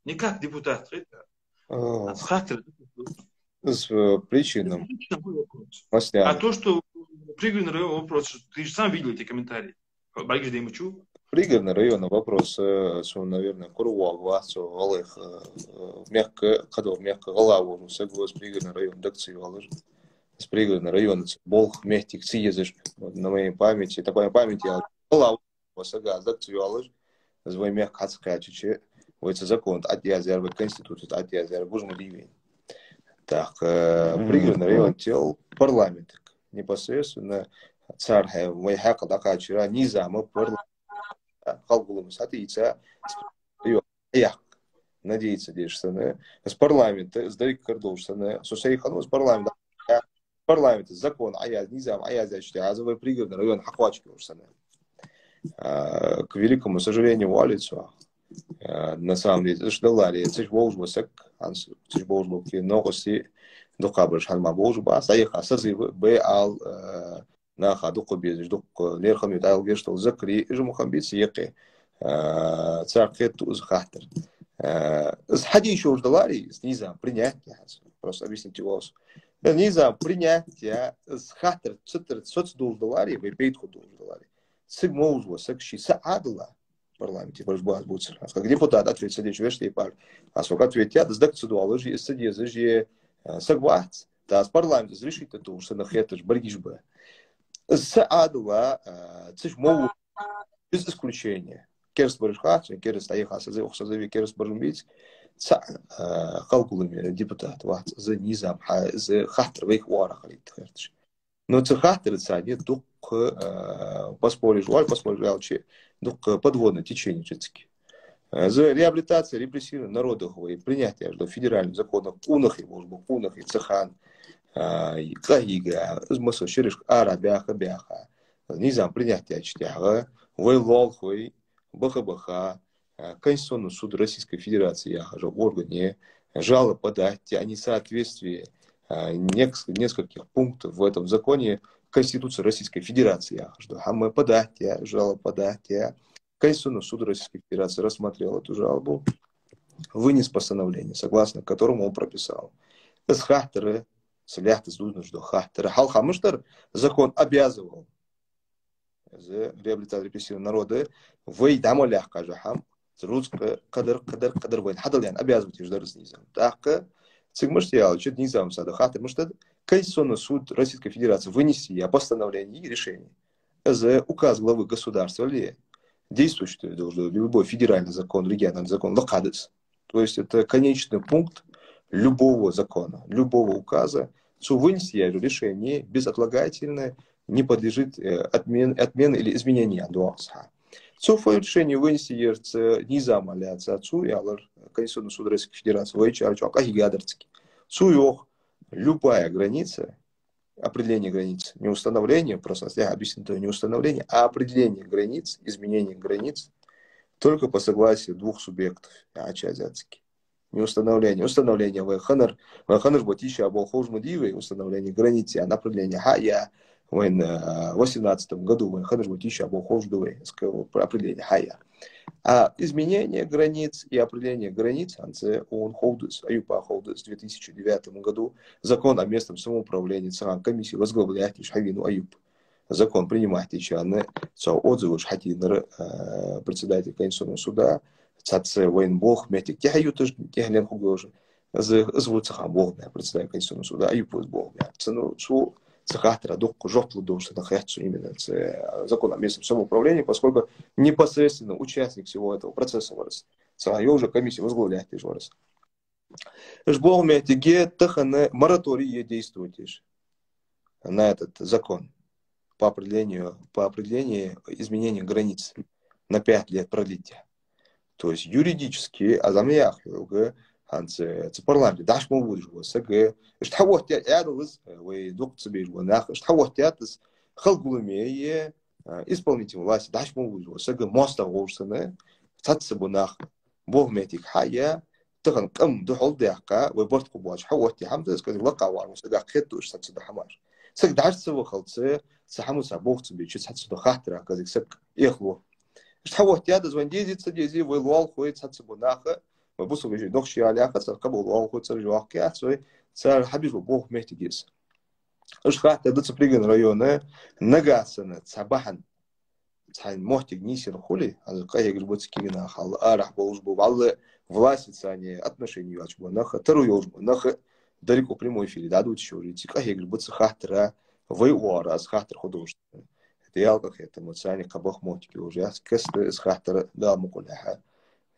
не как депутат, С хатер. причинам. А то, что прыгали на вопрос, ты же сам видел эти комментарии. Багиш да имучу. Пригородный район вопрос, что, наверное, Куруа, Олег, мягко, когда мягко голову, согласен, пригородный район, докцию положил. С пригородный район, Болх, Мехтик, Циезыш, на моей памяти, такой памяти, голову, сага, докцию положил, звой мягко отскачет, вот закон, от язербы конституции, от язербы, боже мой, ливень. Так, пригородный район тел парламент, непосредственно царь, мой хакал, такая вчера, низама, парламент. Халгулымыз атыйца аяқ надеется дешсаны с парламента сдайк кардошсаны сосейхану с парламента закон аяз низам аяз ячти азовый пригородный район хахвачки ушсаны к великому сожалению валицу на самом деле ждали цех волжбы сек анс цех волжбы ки новости до кабрш халма волжба саяха сазы б ал на ходу кубез дук нерхами тайлгер что закри же мухамбит сиеки царкет уз хатер с хади еще ждали с низам принятия просто объясните вас низам принятия с хатер цитр соцдоллари вы пейт худоллари сигмоузва сакши саадла парламенте борьба будет как депутат ответит сидишь вешай пар а сколько ответят с докцидуалы же сидишь же согласен да с парламента разрешить это что на хетер борьбы Саадла, цифмову без исключения. Керс Барышхат, Керс Аяхас, Сазови, Керс Барумбиц, Халкулами депутат, вот, за низам, за хатер, вейх вара халит. Но це хатер, це не дух поспоришь, дух подводное течение чецки. За реабилитация, репрессирование народового принятие до федеральных законов, пунах и, может быть, пунах и цехан, Каига, смысл шириш арабяха бяха, низам принятия чтяга, вейлолхой, баха-баха, Конституционный суд Российской Федерации, я хожу в органе, жалоб подать о несоответствии нескольких пунктов в этом законе Конституции Российской Федерации, я хожу, а мы подать, жалоб подать, Конституционный суд Российской Федерации рассмотрел эту жалобу, вынес постановление, согласно которому он прописал. Эсхахтеры, Сляхты сдужно жду хахтера. Халхамыштер закон обязывал за реабилитацию репрессивного народа вей дамолях кажахам русская кадр вейн хадалян обязывать ждать низам. Так цигмыштял чуть низам сада хахтер мыштер Конституционный суд Российской Федерации вынеси постановление и решение за указ главы государства ли действующий должен любой федеральный закон, региональный закон локадес. То есть это конечный пункт любого закона, любого указа, что вынести решение безотлагательное не подлежит отмене или изменению. Что решение вынести низам аляться отцу и Конституционный суд Российской Федерации любая граница, определение границ, не установление, просто я объясню, то не установление, а определение границ, изменение границ только по согласию двух субъектов, азиатских. Не установление. Установление вайханар батища аболхош мудивы, установление границы, а определение хая в 18 году вайханар батища аболхош дувы, определение хая. А изменение границ и определение границ, он холдес, Аюпа холдес в 2009 году, закон о местном самоуправлении, комиссии возглавляет Шхавину Аюп. Закон принимает отзывы Шхатинер, председатель Конституционного суда, Цаце военбог, метик, тяхаютыш, тяхлен хугожи, звут цаха бог, представитель Конституционного суда, Аюпус бог. Цену цу цахатра дух жоплу душ, это хэтсу именно закон о местном самоуправлении, поскольку непосредственно участник всего этого процесса вырос. Я уже комиссию возглавляет, еще раз. Бог метиге тахана мораторий действует на этот закон по определению изменения границ на 5 лет продлить. То есть юридически, а за меня парламент, дашь мы будем, что вот я думаю, вы доктор себе что вот я халгулами исполнительной власти, дашь мы будем, моста волшебная, цацебунах, Бог метик хая, таган кам духолдяка, вы борт кубач, хавот я хамда, сказать лакавар, сага хетуш цацеда хамаш. Саг дашь его халце, сахамуса Бог тебе чуть цацеда хатра, казик сак ихло. Что вот я дозвон дезится дези, вы луал ходит цацебунаха, вы бусу вижу, дохши аляха, царкабу луал ходит царжуахке, свой царь хабижу Бог метигис. Ушхата дацеприган района, нагасана, цабахан. Цайн мохтиг нисер хули, а какая грибоцкина хал арах болужбу валлы власть они отношения ачбу наха вторую ужбу наха далеко прямой эфире дадут еще рити какая грибоц хатра вы уараз хатр художественный это я как это эмоциональный кабах мохтики уже я с хатра да мукуляха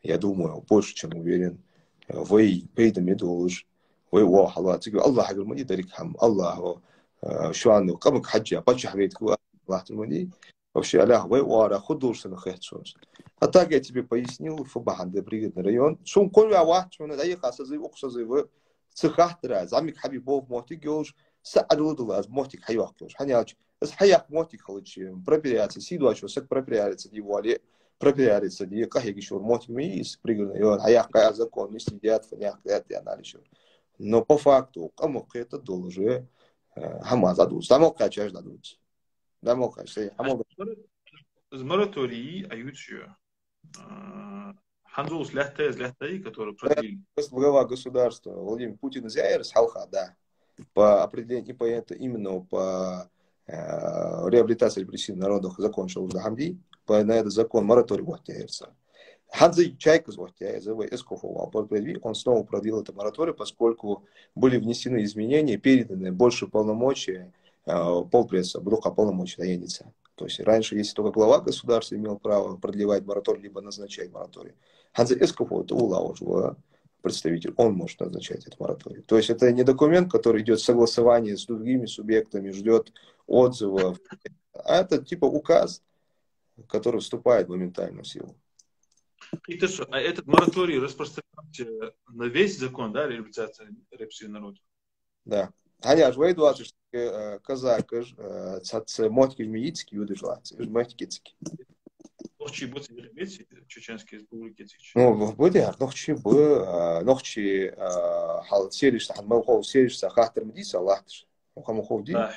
я думаю больше чем уверен вы пейдами долж вы уахала тиги Аллах грмани дарик хам Аллах шуану кабак хаджи бача хавейтку Аллах тумани вообще, аля, вы уара художественно хэчус. А так я тебе пояснил, фабаханде бригадный район. Шум коля вахт, что надо ехать, созыв, оксозыв, цехахтера, замик хабибов, мотик геож, саадудула, аз мотик хайох геож. Ханяч, аз хаях мотик халыч, пропиляется, сидуачу, сак пропиляется, дивуали, пропиляется, ди кахегишур, мотик миис, бригадный район, хаях кая закон, не сидят, фанях, это анализу. Но по факту, кому это должен, хамаз адут, само качаш дадут. Да, мог, Из моратории аютью Ханзоус ляхтай, который продлили. Глава государства Владимир Путин Зяер Салха, да, по определению, по это именно по реабилитации репрессивных народов закончил уже Хамди, по на этот закон мораторий вахтяется. Ханзы Чайка вахтяется, он снова продлил это мораторий, поскольку были внесены изменения, переданы больше полномочий полпресса, блока полномочий таянится. То есть раньше, если только глава государства имел право продлевать мораторий, либо назначать мораторий, Ханзе Эскофу, это Улауж, представитель, он может назначать этот мораторий. То есть это не документ, который идет согласование с другими субъектами, ждет отзывов, а это типа указ, который вступает моментально в силу. И то, что, а этот мораторий распространяется на весь закон, да, реабилитация репрессивных народов? Да. Ханяш, вы дуач, казак, цац мотки жмиицки, юдыжлац, жмахтикицки. Нохчи боцы ребети, чеченские республики. Ну, в Буде, нохчи хал сериш, хан махов сериш, хахтер мдиса, лахтш. Мухамухов ди. Да,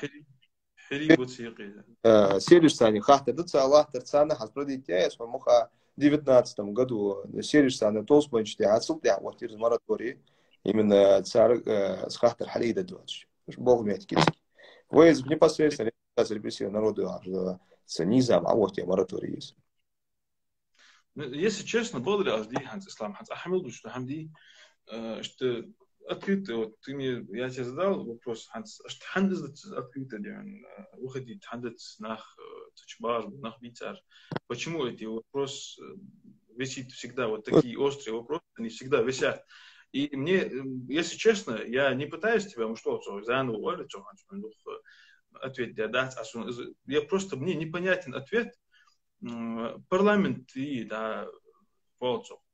хири боцы яқида. Сериш сани хахтер дца, лахтер цана, хас продитяя, с мамуха в 19 году сериш сани толсманчти, ацултя, вот из моратории. Именно царь с хахтер халида дуач. Бог меткицкий. Вы непосредственно реабилитация репрессивных народов с низом, а вот я мораторий есть. Если честно, был ли Азди Ханс Ислам Ханс Ахмил, что Хамди, что открыто, вот ты мне, я тебе задал вопрос, Ханс, что Ханс открыто, выходит Ханс нах Тачбар, нах Бицар. Почему эти вопросы висит всегда, вот такие острые вопросы, они всегда висят. И мне, если честно, я не пытаюсь тебя, что заново говорить, ответ дать, я просто, мне непонятен ответ. Парламент и да,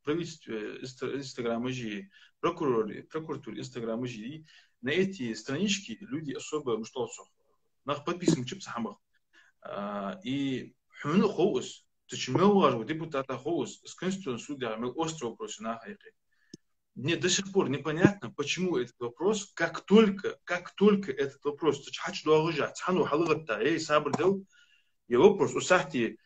правительство Инстаграм-мажи, прокуратура Инстаграм-мажи, на эти странички люди особо нах подписан чипса хамах. И хмину хоус, точно депутата хоус, с Конституционного суда, мы острый вопрос на хайке. Мне до сих пор непонятно, почему этот вопрос, как только этот вопрос, я вопрос у Сахти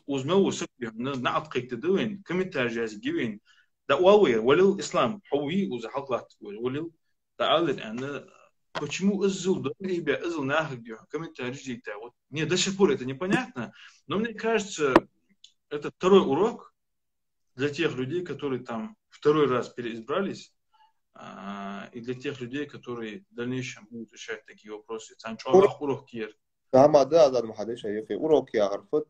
узнал у себя на открытый дуин, комментарий гивен, да уалуя, валил ислам, хауи узахаклат, валил, да алит, почему иззул, да ребя, иззул нахагдю, комментарий вот. Мне до сих пор это непонятно, но мне кажется, это второй урок для тех людей, которые там второй раз переизбрались, и для тех людей, которые в дальнейшем будут решать такие вопросы. Да, محدش هيقي وروكي عرفت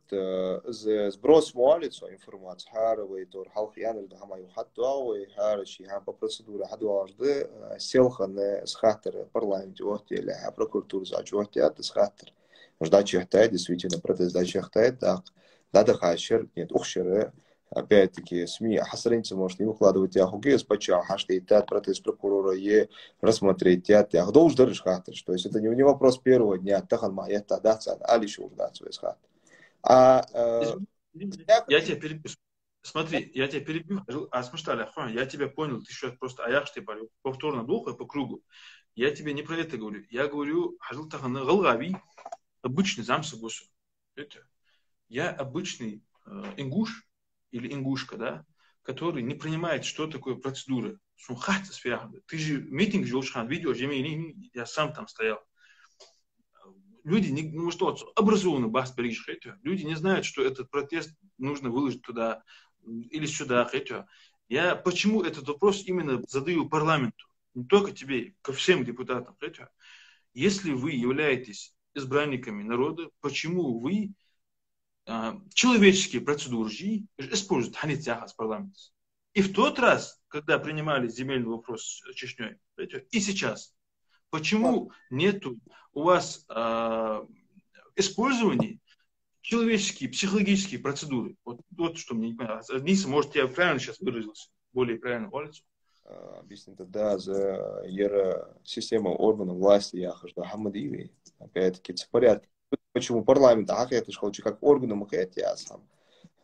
сброс муалицо информация харовый тор халхиан да хама юхатту ауи харши хам по процедуре хадважды селха не схатер парламент вот или прокуратура зачёте от схатер ждать чехтай действительно протест ждать чехтай так надо хашер нет ухшеры опять-таки СМИ حصرين может не выкладывать я хуги спача хашты тат протест прокурора е рассмотреть тят я должен даже хатер, то есть это не вопрос первого дня тахан ма это даться али шур даться из хат а Я тебя перебью. Смотри, я тебя перебью. Я тебя понял, ты сейчас просто аяш ты повторно долго по кругу. Я тебе не про это говорю. Я говорю, обычный замсагусу. Я обычный ингуш или ингушка, да, который не понимает, что такое процедура. Ты же митинг видео, я сам там стоял. Люди не, ну что, образованно бас люди не знают, что этот протест нужно выложить туда или сюда. Я почему этот вопрос именно задаю парламенту, не только тебе, ко всем депутатам. Если вы являетесь избранниками народа, почему вы человеческие процедуры используют в парламенте? И в тот раз, когда принимали земельный вопрос с Чечней, и сейчас, почему нету у вас использования человеческие, психологические процедуры? Вот что мне не понравилось. Ниса, может, я правильно сейчас выразился, более правильно улицу? Объяснить, да, за система органов власти я хожу Хамадиви. Опять-таки, это порядок. Почему парламент, это же как органом, я сам.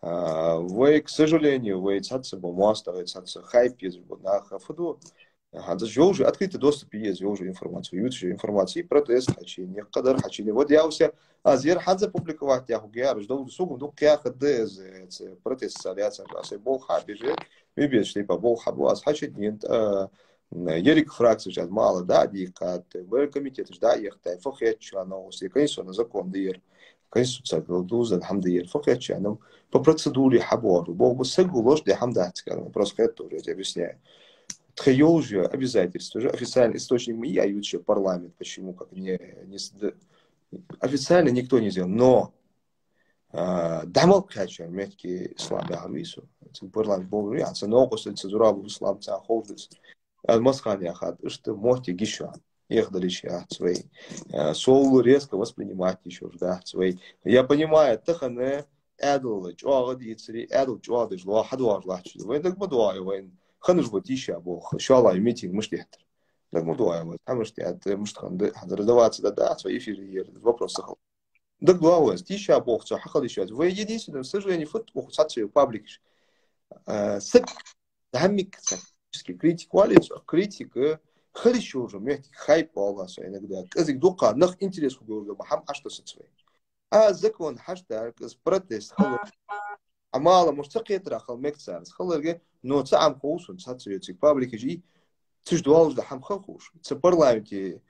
Вы, к сожалению, вы цацы бумаста, вы цацы хайп из на хафуду. Это же уже открытый доступ есть уже информацию, ютуб информации протест, хачини, кадар хачини. Вот я уся азер хадзе публиковать я хугяр, ждал сугу, ну кя хадзе протест соляция, а бол хабиже, вибет что по бол хабу аз хачини. Ерик фракция сейчас мало, да, дикат, в комитет жда ехтай, фохет чано, все, конечно, на закон дир. Конституция Голдуза, Хамдир, Фохячаном, по процедуре Хабору, Богу Сегу ложь для Хамдатска, просто это тоже, я тебе объясняю. Тхайол же обязательство, же официальный источник МИА, ючи парламент, почему, как не официально никто не сделал, но дамал кача, метки ислам да хамису, парламент Богу, я ценогу, цензурабу ислам, цаховдус, Москве хат, что можете гиша. Их далече свои. Сол резко воспринимать еще, да, свои. Я понимаю, тахане, эдл, чуади, цри, эдл, чуади, жло, хадуар, лачи. Вы так мудуай, вы хануш вот еще бог, шала, митинг, мышлет. Так мудуай, вы, а мышлет, мыштхан, раздаваться, да, свои эфиры, вопрос сахал. Так дуауэс, еще бог, что хахал еще. Вы единственное, к сожалению, фот, ухуцацию паблик. Сык, дамик, критику, алицу, критика, хорошо уже, мягкий хайп алгасы иногда. Казик дука, нах интерес хугурда, бахам ашта сацвей. А закон хашта, каз протест, хало. А мало, может, сакетра, хал мекцарс, халерге, но цаам хоуsun, сацвей, цик паблики жи, циш дуал жда хам хахуш. Ца парламенте,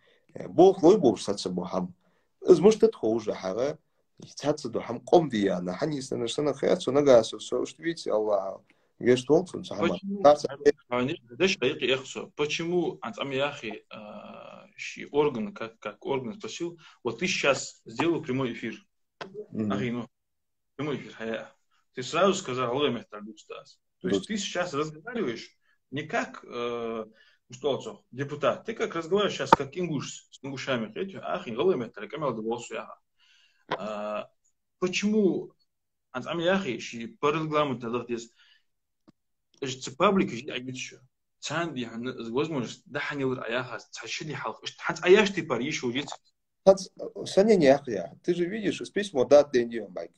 бог лой бог саца бахам. Аз может, это хуже, хага, цаца ду хам комдияна, ханисана, что на хэцу, нагасу, что видите, Аллах. Почему орган, как орган спросил, вот ты сейчас сделал прямой эфир. Прямой эфир. Ты сразу сказал, то есть ты сейчас разговариваешь не как депутат, ты как разговариваешь сейчас как ингуш, с ингушами. Почему по регламенту паблик еще цанди возможность даханил аяха цашили халк хат аяш ты париш увидеть санение ты же видишь из письма дат деньги байк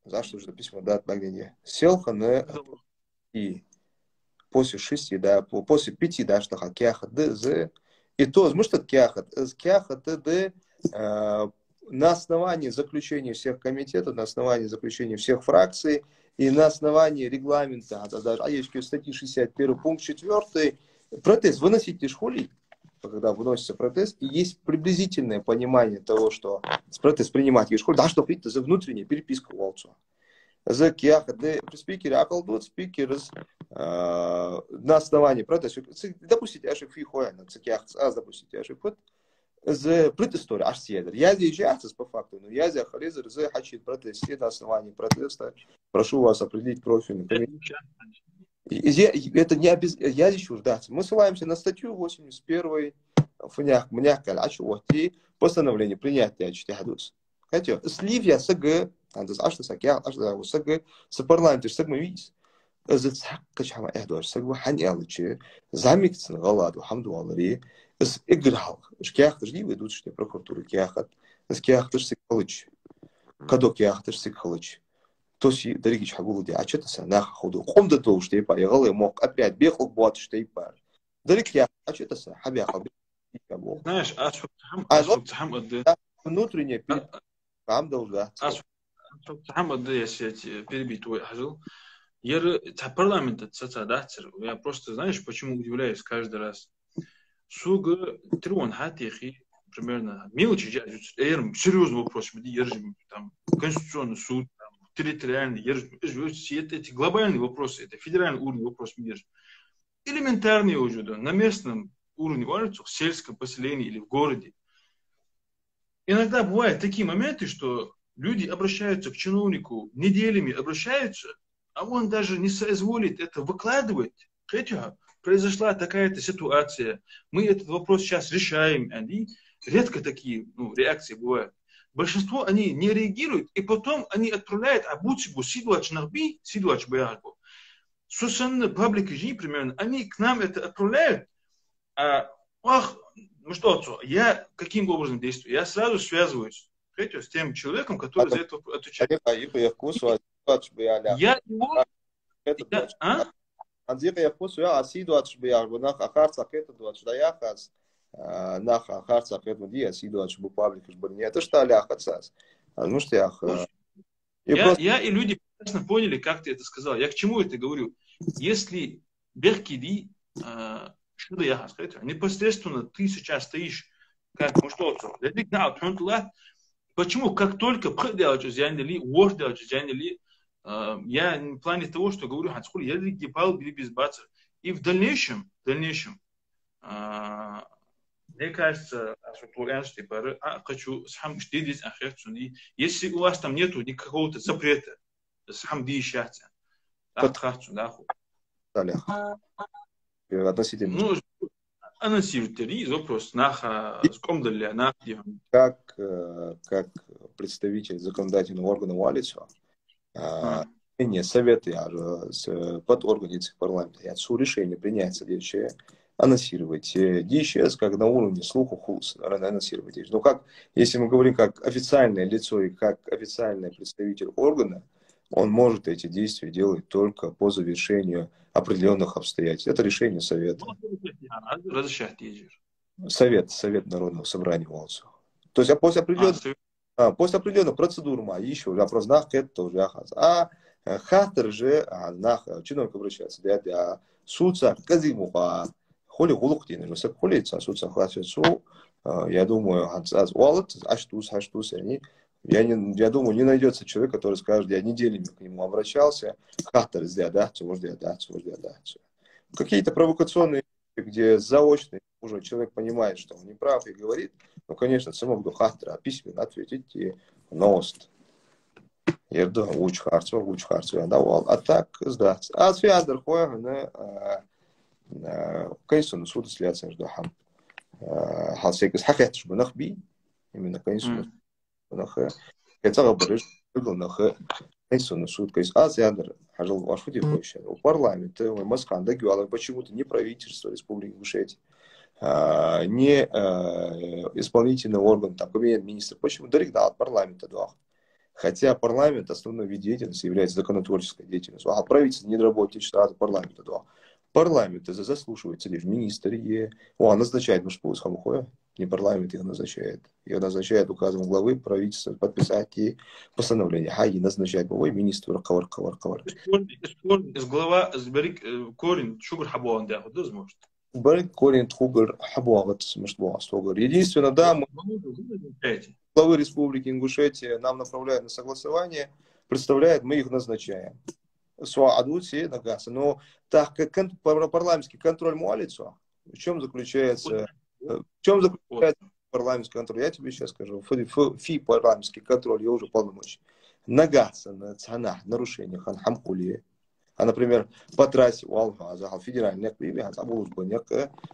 за что же письмо дат багнение селха на и после 6 да после 5 да что хакяха дз и то может кяхат из кяха д на основании заключения всех комитетов, на основании заключения всех фракций и на основании регламента, даже статьи 61 пункт 4, протест выносите школи, когда выносится протест, и есть приблизительное понимание того, что протест принимать в школе, да, что это за внутренняя переписка волцу. За кияха, спикеры, акалдот, спикеры на основании протеста, допустите, ашик фихуя, на цикях, допустите, ашик фут, за предысторию аж съедер. Я здесь сейчас по факту, но я здесь халезер за хачит протест, на основании протеста. Прошу вас определить профильный комитет. Это не обязательно. Я здесь ждаться. Мы ссылаемся на статью 81 фнях калач вот и постановление принятия чтихдус. Хотя сливья сг, андас ашта сакя ашта сг с парламентер сг мы видим. إذا تحقق شحمة إحدى سجوا حني على شيء زعمك تنغلط وحمد والله إس إجرها إيش كياخد جدي ودوت شتى прокуратура كياخد إس كياخد سكالج كدو كياخد سكالج توسي دريجي شحقول دي عشان تسنخ خدو قم دتو شتى با يغلي موق опять بيخلق بوات شتى با دريك كياخد عشان تسنخ حبي أخذ знаешь, أشوف تحمد внутреннее عم دولة أشوف تحمد я себе перебить твой хожил. Парламент это датер. Я просто, знаешь, почему удивляюсь каждый раз. Суга трон хатихи примерно мелочи, серьезный вопрос, там конституционный суд, там, территориальный, эти глобальные вопросы, это федеральный уровень вопрос мира. Элементарные уже, да, на местном уровне, в сельском поселении или в городе. Иногда бывают такие моменты, что люди обращаются к чиновнику, неделями обращаются, а он даже не соизволит это выкладывать. Хотя произошла такая-то ситуация, мы этот вопрос сейчас решаем. Они редко такие реакции бывают. Большинство они не реагируют, и потом они отправляют абутсибу сидуач нахби, сидуач баярбу. Сусанна паблик жи примерно, они к нам это отправляют. Ну что, я каким образом действую? Я сразу связываюсь с тем человеком, который за это отвечает. Я его... Анзика я вкусу я асиду отшбияр, нах ахарца кета дуачдаяхас, нах ахарца кета ди асиду отшбу паблик жбарни. Это что ли ахацас? Ну что я и люди прекрасно поняли, как ты это сказал. Я к чему это говорю? Если беркиди что я хочу, непосредственно ты сейчас стоишь, как ну что, почему как только я в плане того, что говорю, я гипал без бацер. И в дальнейшем, мне кажется, хочу сам здесь если у вас там нету никакого-то запрета, сам дишаться. Относительно. Ну, анонсируйте вопрос. Как представитель законодательного органа Уалица, не советы под организацией парламента, я отсюда решение принять следующее, анонсировать DHS как на уровне слуха хулс, анонсировать. Но как, если мы говорим как официальное лицо и как официальный представитель органа, он может эти действия делать только по завершению определенных обстоятельств. Это решение совета. Совет Народного собрания Уалица. То есть после определенных процедур, еще вопрос нах это уже ахаз. Хатер же нах чиновник обращается, да судца казимуха холи гулухтин, но сак холи судца хласецу, я думаю, аз уалет аштус они. Я думаю, не найдется человек, который скажет, я неделями к нему обращался, хатер сделать, какие-то провокационные, где заочно уже человек понимает, что он не прав и говорит, ну, конечно, самому до хатера письменно ответить и ност. Ерду уч харцу, я давал. А так, сдаться. А связар хуя на конечно, суд слядся между хам. Халсекс хакетш бунахби, именно конечно. Это говоришь, конечно, суд, а связар хажал вашу девушку. У парламента, у Москвы, да, почему-то не правительство Республики Ингушетия. Не исполнительный орган, там, кабинет министров, почему директор от парламента, да. Хотя парламент основной вид деятельности является законотворческой деятельностью, а правительство не работает штата парламента, да. Парламент заслушивается лишь министр, он назначает мужскую хамухоя, не парламент их назначает. Их назначает указом главы правительства подписать и постановление. И назначает главой министр кавар. Из глава корень шугар хабуан, да, вот возможно. Корень Тхугар Хабуагат Смышлуастогар. Единственное, да, мы главы Республики Ингушетия нам направляют на согласование, представляют, мы их назначаем. Но так как парламентский контроль Муалицу, в чем заключается парламентский контроль, я тебе сейчас скажу, фи парламентский контроль, я уже полномочий. Нагаться на цанах, нарушениях, хамхулие. А, например, по трассе у Алгаза, федеральный климе,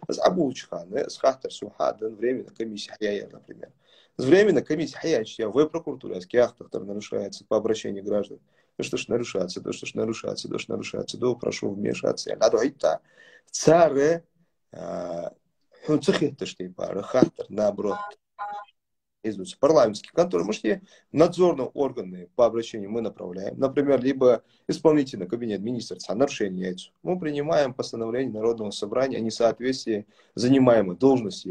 с хатер сухадан, временно комиссия хаяя, например. Временно комиссия хаяя, в прокуратуре, с кяхтах нарушается по обращению граждан. Да что ж нарушается, да что ж нарушается, да что ж нарушается, да прошу вмешаться. Я надо это. Царе, цехи-то что и хатер, наоборот. Парламентский контроль, может, надзорные органы по обращению мы направляем. Например, либо исполнительный кабинет министров нарушение яйцу. Мы принимаем постановление Народного собрания о несоответствии занимаемой должности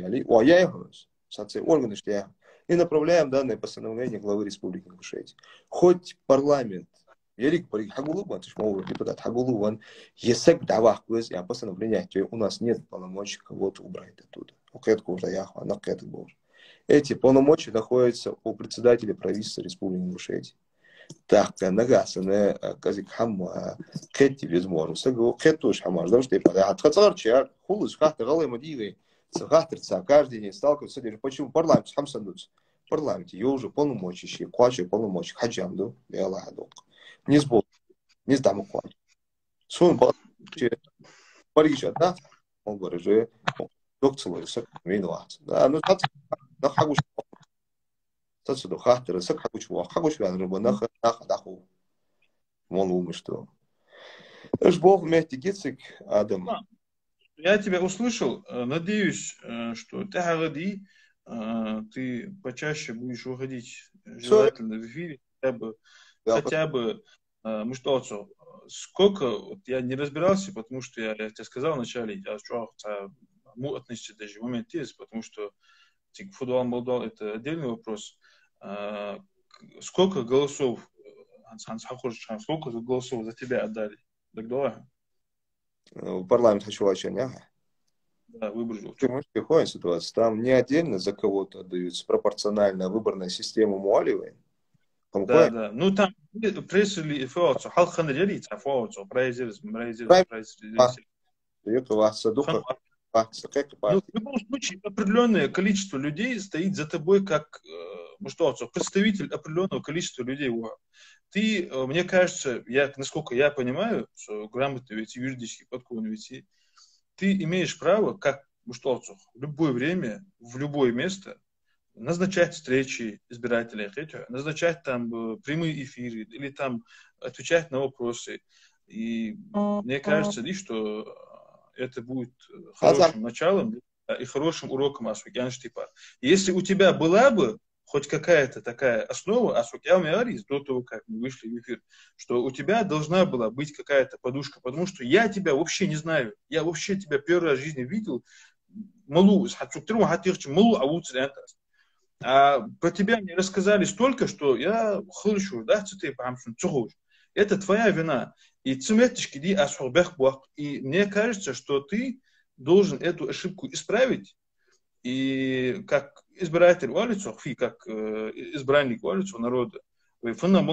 органы, что я и направляем данное постановление главы Республики Ингушетия. Хоть парламент, велик Хагулуван, депутат Хагулуван, если давах я постановление, у нас нет полномочий кого-то убрать оттуда. Эти полномочия находятся у председателя правительства Республики Ингушетия. Так, нагасаны, казик хамма, кэти возможно, сагу, кэтуш хамма, потому что хацарчар, хулус, хахта, галай мадивы, цахахтерца, каждый день сталкиваются с этим. Почему парламент хамсандуц? В парламенте ее уже полномочия, квачи полномочия, хаджамду, беладу, не сбол, не сдам квачи. Сон парижа, да, он говорит, же, докцелой, сак, минуат, да, ну, на хагуш. Тацуду хахтера, сак хагуч ван рыба, нах даху. Молу что. Эш Бог вместе гицик, Адам. Я тебя услышал. Надеюсь, что ты почаще будешь выходить желательно в эфире, хотя бы мы что, сколько, вот я не разбирался, потому что я тебе сказал вначале, я относиться даже в момент есть, потому что футбол Молдова это отдельный вопрос. Сколько голосов за тебя отдали? В парламент хочу вообще, не? Да, выборы. Почему приходит ситуация? Там не отдельно за кого-то отдаются, пропорциональная выборная система муаливая. Да, да. Ну там пресс-ли фоцо, халхан релица фоцо, прайзерс. Ну, в любом случае, определенное количество людей стоит за тобой как представитель определенного количества людей. Ты, мне кажется, насколько я понимаю, что грамотно ведь юридически подкованный ведь, ты имеешь право, как в любое время, в любое место назначать встречи избирателей, назначать там прямые эфиры или там отвечать на вопросы. И мне кажется, что это будет хорошим началом и хорошим уроком Асугянштипа. Если у тебя была бы хоть какая-то такая основа, до того, как мы вышли в эфир, что у тебя должна была быть какая-то подушка, потому что я тебя вообще не знаю. Я вообще тебя первый раз в жизни видел. А про тебя мне рассказали столько, что я хлышу, да, это твоя вина. И мне кажется, что ты должен эту ошибку исправить. И как избиратель улицу, как избранник улицу народа, механизм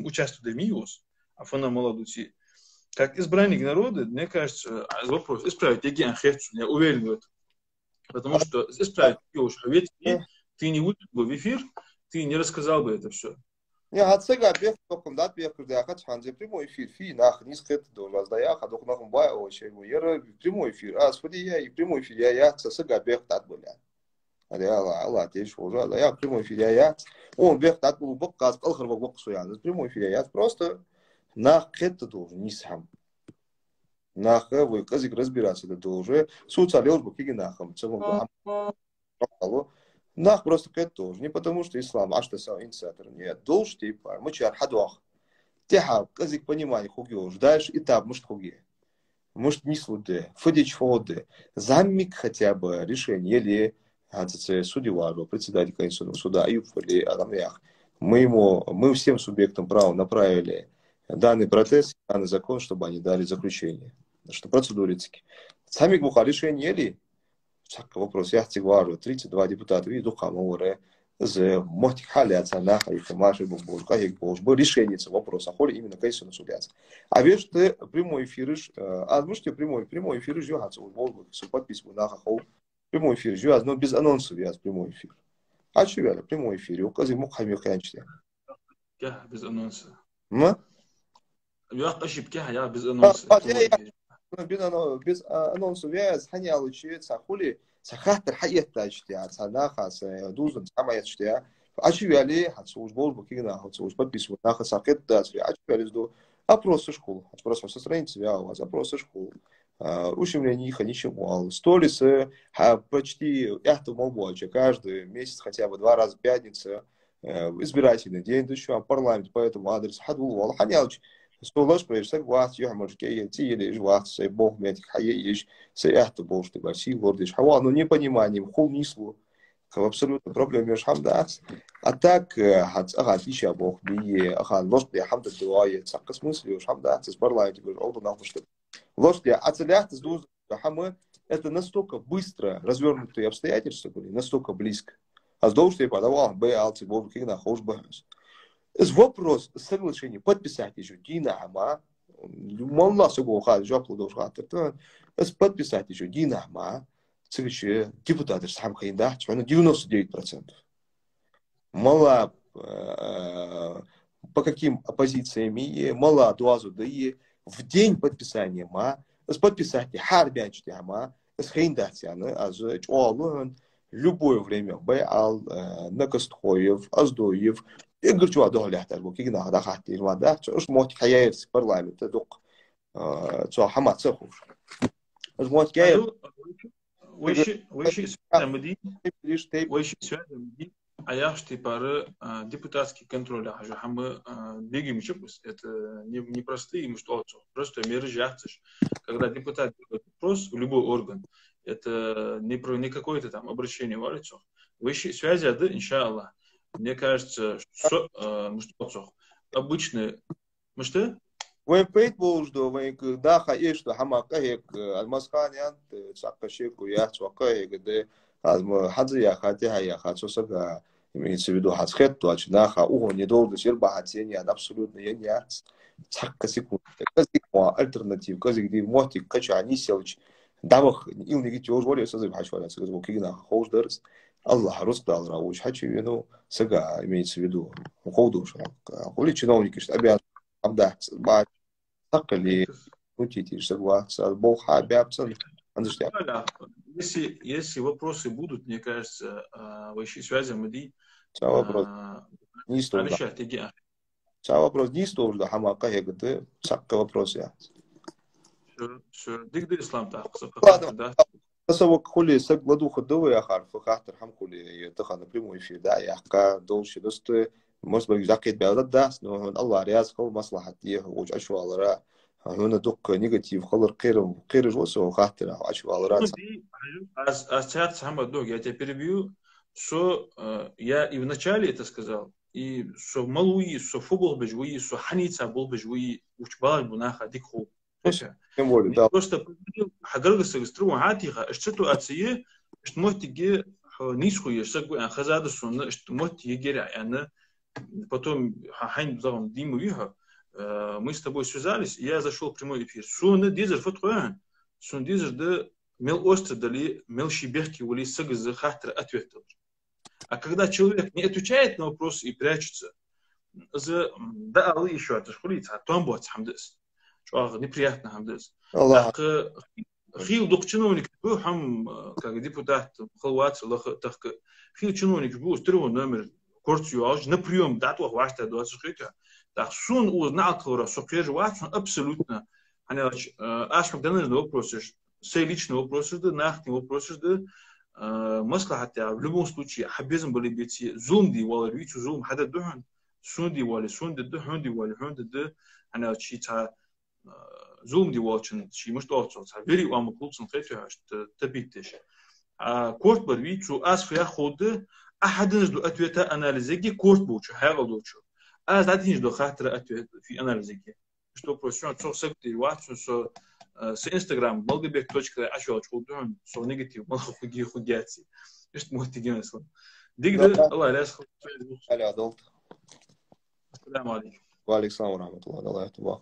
участвует в МИОС, как избранник народа, мне кажется, вопрос исправить, я уверен в этом. Потому что исправить ведь ты не вышел бы в эфир, ты не рассказал бы это все. Я отсега бег током дат бег когда я ханзе прямой эфир фи нах не скрыт до вас да я ходок нахом бай очень я прямой эфир а сходи я и прямой эфир я сега бег дат бля а я алла ты что уже да я прямой эфир я он бег дат был бок каз алхар бок суя прямой эфир я просто нах это должен не сам нах вы казик разбираться это уже суд салёж бок и нахом целом Нах просто к этому тоже. Не потому что ислам, а что сам инициатор. Нет, должен ты пар. Мы чар хадуах. Теха, казик понимание хуги уже. Дальше этап, может хуги. Может не слуде. Фадич фоде. Замик хотя бы решение. Или судья, председатель Конституционного суда, Аюб или Адамях. Мы всем субъектам права направили данный протест, данный закон, чтобы они дали заключение. Что процедурицки. Сами глуха решение или вопрос, я тебе говорю, 32 депутата, виду хаморе, за мохтик халяться нахуй, и маши бомбож, как их бомбож, бы решение вопроса, холи именно конечно судятся. А видишь, ты прямой эфиришь, а можете прямой эфир ждётся, вот бомбож, все подписывай нахуй, хол, прямой эфир ждётся, но без анонсов я прямой эфир. А что я прямой эфир, указы мог хамил конечно. كه без анонса. ما؟ يا أشيب كه يا без анонса. без анонсов я сханял учить, сахули, сахатер хаят тачтя, санаха, дузан, самая чтя. Ачивали, отсюж болбу кигна, отсюж подписывать нахуй сакет датри, ачивали сду. Опросы школу, просто со страницы я у вас опросы школу. Ущемление их ничего. Сторисы почти это молбоча каждый месяц хотя бы 2 раза в пятницу. Избирательный день, еще парламент по этому адресу хадул, ханялч. Столаш прежде вахт юхмар кей тили жвахт сей бог метик хаеиш сей это бог ты баси лордиш хава, но непониманием хул нислу абсолютно проблема меж хамдас. А так хат еще бог бие хан лош бия хамда дуае цак смысл юж хамдас из парламента говорит олду нахуй что лош бия ацелят из дуз хамы это настолько быстро развернутые обстоятельства были, настолько близко. А с должным я подавал б алти бог кигна хош бахс. Вопрос соглашения подписать еще Динама, мало всего хат, жапло должен хат, подписать еще Динама, цыгачи депутаты сам хайда, 99%. Мало по каким оппозициям и мало дуазу да и в день подписания ма, с подписания харбянчти ама, с хайндатяна, а за чуалуан любое время байал накостхоев, аздоев. يقدر شو هذول يحتاجوا كي كنا هذا خاطر ما ده شو موت حياة في برلمان تدق شو حماس سخوف شو موت كيف وش سؤال مدي وش سؤال مدي عياش تبارة депутатский контроль а же хамы беги мучипус это не простые муштолцо просто мережатся когда депутат делает вопрос в любой орган это не какое-то там обращение валится высшие связи да иншаллах. Мне кажется, что обычно... Мы что? Вы пейтбол, что вы да хаешь, что хамака хек алмасханян, цакашеку я цвакаек, где хадзи я хотя я хочу сага имеется в виду хацхет, то ачнаха ухо не долго серба хатения, абсолютно я не арц. Цакка секунд. Казикма альтернатив, казик мотик кача они селч. Дамах ил негити ожвали сазыв хачваля, сказал кигна хоуждерс. Allah раздал рауч, хочу вину сага имеется в виду уходу хули чиновники что обязаны обдать бать такали утите согласен бог обязан если вопросы будут мне кажется вообще связи мы вопрос не стоит вопрос не стоит да хамака я говорю сакка вопрос я дик ислам так Савок хули сак ладу ходовый ахар фахтер хам хули таха напрямую эфир да я ка долши досты может быть закет бяда даст но Allah ряз хол маслахат ие уж ашвалара هنا دوك نيجاتيف خلر قير جوسو خاطر ашвалара аз чат сам док я тебя перебью что я и в начале это сказал и что малуи что футбол бежуи что ханица был бежуи учбал бунаха дикху тем более, да. Просто حقرقس السترو عاتيها السيتواتسية اشتموت تجي نيسخو يشتغل عن خزاد السنة اشتموت يجي يعني потом حين بزغم ديمو يها мы с тобой связались я зашел в прямой эфир сун дизер фотоан сун дизер да мел остр дали мел шибехки ули сагз хатр ответил а когда человек не отвечает на вопрос и прячется за да алы еще это школица а там будет хамдес что неприятно хамдес خيل دوق чиновник бу хам как депутат хлват лах خيل чиновник бу строго номер курсу аж на прием дату вашта 26 так сун узнал кора сокреж вас абсолютно они аж когда на вопросы все личные вопросы да нахни вопросы да маслахат в любом случае حبيزم были бити зум ди вала вичу зум хада духан сун ди вали сун ди хун ди вали хун ди она чита زوم دي واتشن شي مش توصل فيري وام كلوبسن خيفه تبيتش كورت بربي تو اس فيا خود احد نجدو اتويتا اناليزيكي كورت بوچ هاغدوچو از داتينج دو خاطر اتويت في اناليزيكي что проще то секти ватчу со с инстаграм болгебек точка ашо чудун со негатив мало хуги хугяци что мотигенесло ديك الله لا يسخط. على عدلت. السلام عليكم. وعليكم السلام ورحمة الله وبركاته.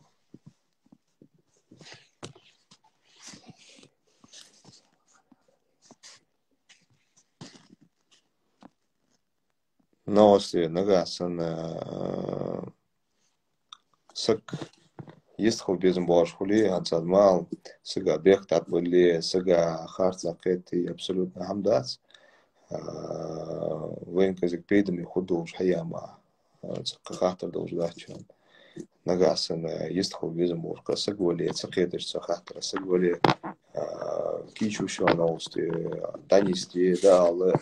Новости нагасан сак естхал безым башхули ансадмал сага бехтат были сага харцакети абсолютно хамдац وين كذا بيدم يخدوا حياما خاطر دوج داشون نقاسن يستخل بيزم ورقة سقولي تسقيدش سخاطر سقولي كيشو شو نوستي دانيستي دال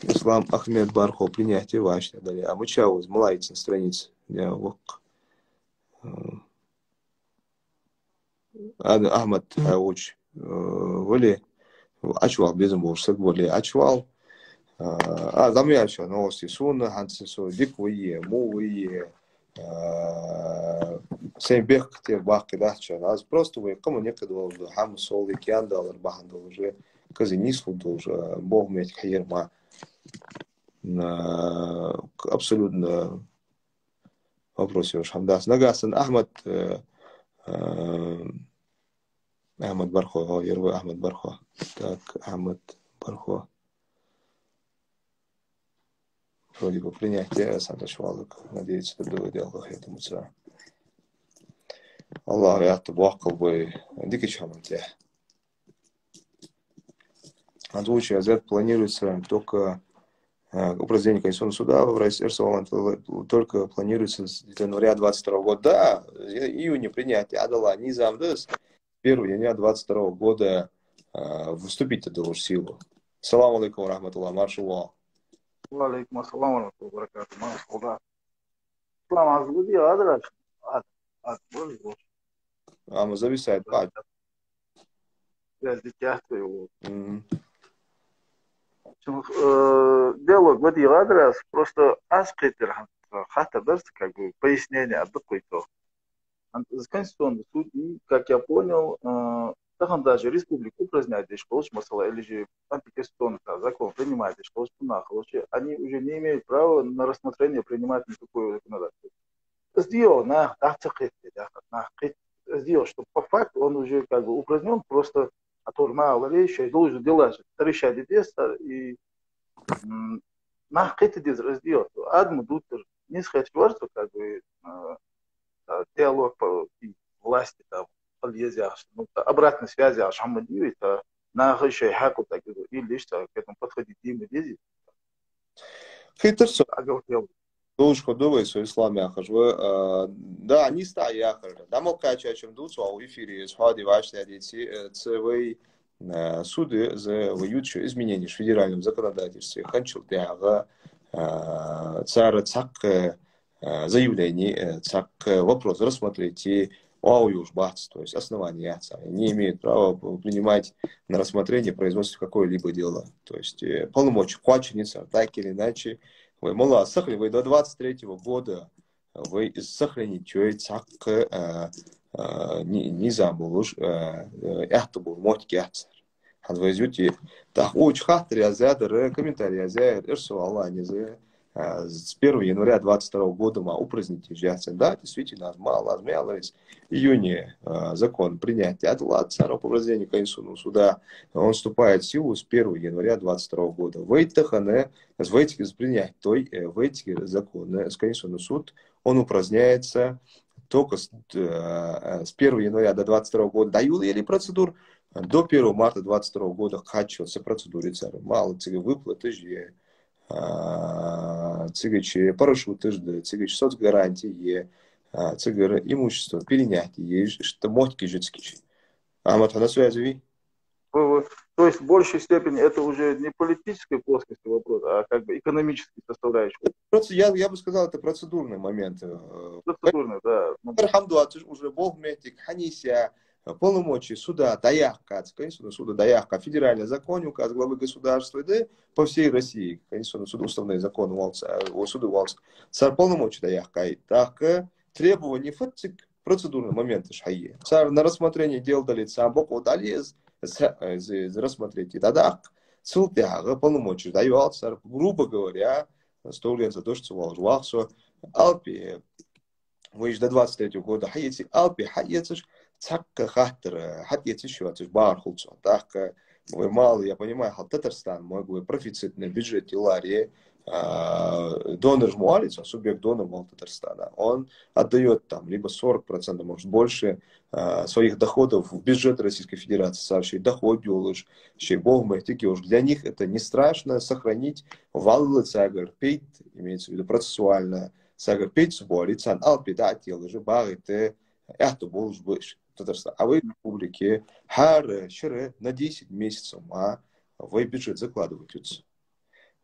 Ислам Ахмед Бархо принятие важно дали. А мы чего малайцы на странице я вок Ахмад Ауч воли ачвал безым болсак воли ачвал замяща новости сунна хансисо диквие мувие сембек те бахки дача аз просто вы кому некогда уже хам сол и кяндал бахандал уже кази не слуду уже бог меч хайерма абсолютно вопросе уж хамдас нагасан Ахмад Ахмад Бархо Ервы Ахмад Бархо так Ахмад Бархо вроде бы принятие санташвалык надеется до делах этому цара Аллах я то бахкал бы дикий чаманте на случай азет планируется только упразднение Конституционного суда в России только планируется с января 22 года. Да, июня принятие Адала Низамдес 1 января 22 года вступить в силу. Салам алейкум рахматуллах маршаллах. Алейкум ассалам ва баракату. Маршаллах. Салам азгуди адраш. Мы зависает. Я дитятый его. Диалог в один адрес просто аскетер хата даст как бы пояснение от какой-то. Конституционный суд, и, как я понял, там даже республику упраздняет школы, масала, или же антиконституционный закон принимает школы, они уже не имеют права на рассмотрение принимать никакое законодательство. Сделал на сделал, что по факту он уже как бы упразднен, просто оторвал вещи, должен делать решать детство и на какие-то сделать. Адму доктор не схватил, как бы диалог по власти там полезешь, ну обратной связи, а шамадию это на еще хаку так и лишь к этому подходить им здесь. Хитрсо. Душ ходовый со исламе ахажва. Да, не ста яхар. Да молкача чем дуцу а в эфире сходи ваши дети цвей суды за воючие изменения в федеральном законодательстве. Ханчил тяга цара цак заявление, цак вопрос рассмотреть и уж бац, то есть основания не имеют права принимать на рассмотрение производства какое-либо дело. То есть полномочия хваченица, так или иначе. Вы мало сахли, вы до 23-го года вы сохраните цак не забыл уж это был мотки отцар. Han var ute так очень хатри азядер комментарий азядер ирсуала не за с 1 января 22 года упразднить ижаться. Да, действительно, мало размялось. Июне закон принятия от царя по упразднению Конституционного суда, он вступает в силу с 1 января 22 года. В Эйтахане, с принять той, в этих законы, с Конституционный суд, он упраздняется только с 1 января до 22 года. Дают или процедур до 1 марта 22 года качиваться процедуре царя. Мало цены выплаты же. Цыгачи парашюты жды, цыгач соцгарантии, цыгар имущество, перенятие, что мотки житские. А вот на связи ви? То есть в большей степени это уже не политической плоскости вопрос, а как бы экономический составляющий. Я бы сказал, это процедурный момент. Процедурный, да. Алхамдулилlah, уже Бог метик, ханисия, полномочий суда Даявка, Конституционного суда Даявка, федеральный закон, указ главы государства, да, по всей России, Конституционный суд, уставные законы о суду Волс, царь полномочий Даявка, так требования фактик процедурные моменты шаи. Царь на рассмотрение дел дали, сам Бог удали рассмотреть. И тогда ссылтяга полномочия дается, грубо говоря, столен за то, что волжвахсо, Алпи, вы до 23 года хаете, Алпи хаетиш, цакка хаттер, хаете еще, это бархулцо, так, вы мало, я понимаю, Татарстан, мой профицитный бюджет Ларии, донор Муалиц, субъект донор Татарстана, он отдает там либо 40%, может больше своих доходов в бюджет Российской Федерации, сообщить доход делаешь, для них это не страшно сохранить валлы цагар, пейт, имеется в виду процессуально, цагар пейт субуалицан, алпида делаешь, багы ты, это будешь больше. А вы в республике хар, шире на 10 месяцев, вы бюджет закладываете.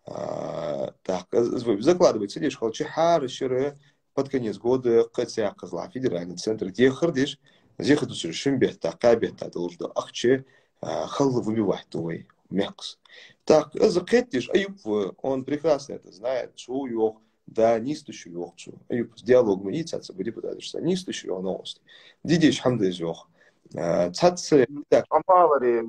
Так, вы закладываете лишь холчи хар, шире под конец года, хотя козла федеральный центр, где хардиш, здесь это все шимбета, кабета, должно ахче, хал выбивать твой мекс. Так, закетиш, Аюб, он прекрасно это знает, что его да нистущий йохчу. Аюб с диалогом и цаца были подать, что нистущий его новости. Дидиш хамдез йох. Цаца, так. Амалари,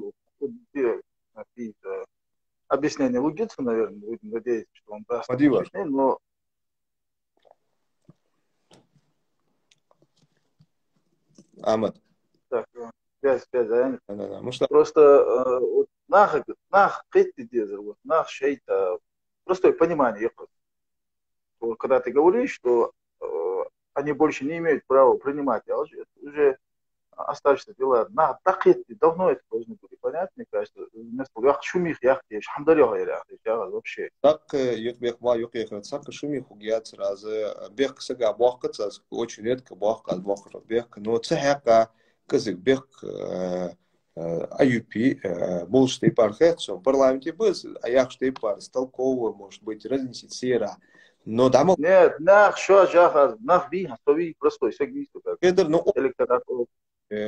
объяснение Лугица, наверное, будем надеяться, что он даст объяснение, но... Амад. Так, связь, а да. Просто нах кэти дезер, вот нах шейта, простое понимание. Когда ты говоришь, что они больше не имеют права принимать алжир, это уже оставшиеся дела. На такети давно это должны были понять, мне кажется. Вместо ях шумих ях теш хамдарёга ях вообще. Так юк ма юк так шумих угят сразу бег сага бахка очень редко бахка бег, но цехака кызык бег аюпи болштей пархетсо в парламенте без аяк штей пар столково может быть разнесет сера. Но дамо нет, нах шо жаха нах би хастови простой сегвисту как. Это ну электорат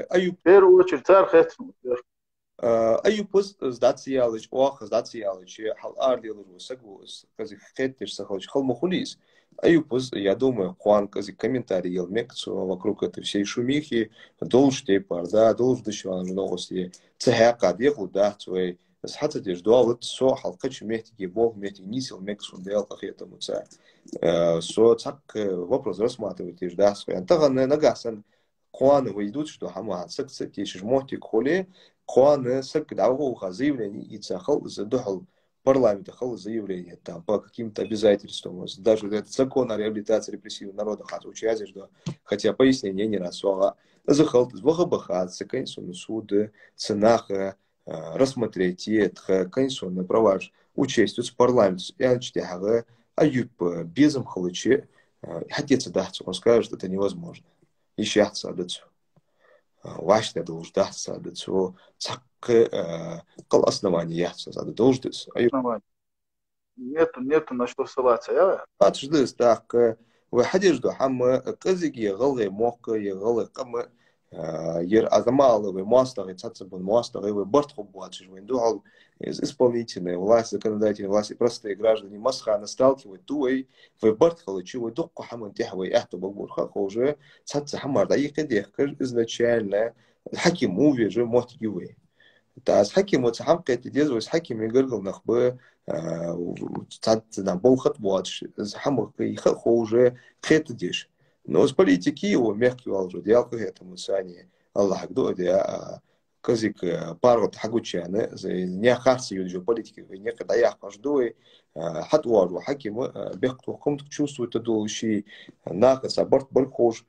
аюп в первую очередь царь хетсо. Аюпус сдациялыч, ох, сдациялыч, хал ардилу, сагус, казик хеттиш, сахалыч, халмухулис. Аюпус, я думаю, Хуан, казик комментарий ел мекцу вокруг этой всей шумихи, должен тепар, да, должен еще новости, цехака, деху, да, твой, схатадиш, дуалыт, со, халкач, мехтики, бог, мехтик, нисел, мекцу, дел, как этому ца. Со, так, вопрос рассматриваете, да, свой, антаган, нагасан, Хуан, вы идут, что хама, сакса, тешиш, мотик, холе, Хуан сак дауга заявление и цахал задухал парламент хал заявление там по каким-то обязательствам. Даже этот закон о реабилитации репрессивного народа участие, что хотя пояснение не раз захал бахабахаться конституционный суд ценах рассмотреть это конституционный права учесть в парламенте и анчтяга аюб безом халыче хотеться дать он скажет это невозможно. Ищаться отцу. Важно долждаться до цього так основания ясно за долждес. Нету на что ссылаться, я. Отждес так выходишь до хам казиги голые моккые голые кам ер азамаловые мастер цацебун мастер вы бортху бачишь вы дуал из исполнительной власти, законодательной власти, простые граждане масхана сталкивают туей в бортху чего докку хаман тяхвой это богурха уже цаца хамар да их изначально хакиму вижу мотивы. Да, с хакиму цахам кэти дезу с хакими гыргал нахбы цаца на болхат watch с хамах и хахо уже хэт деш. Но с политики его мягкий волжу диалку этому сани Аллах гдоде казик парот хагучане за не харси юджу политики не когда я пождуй хатвару хакиму бехту комт чувствует это ши нахас аборт больхож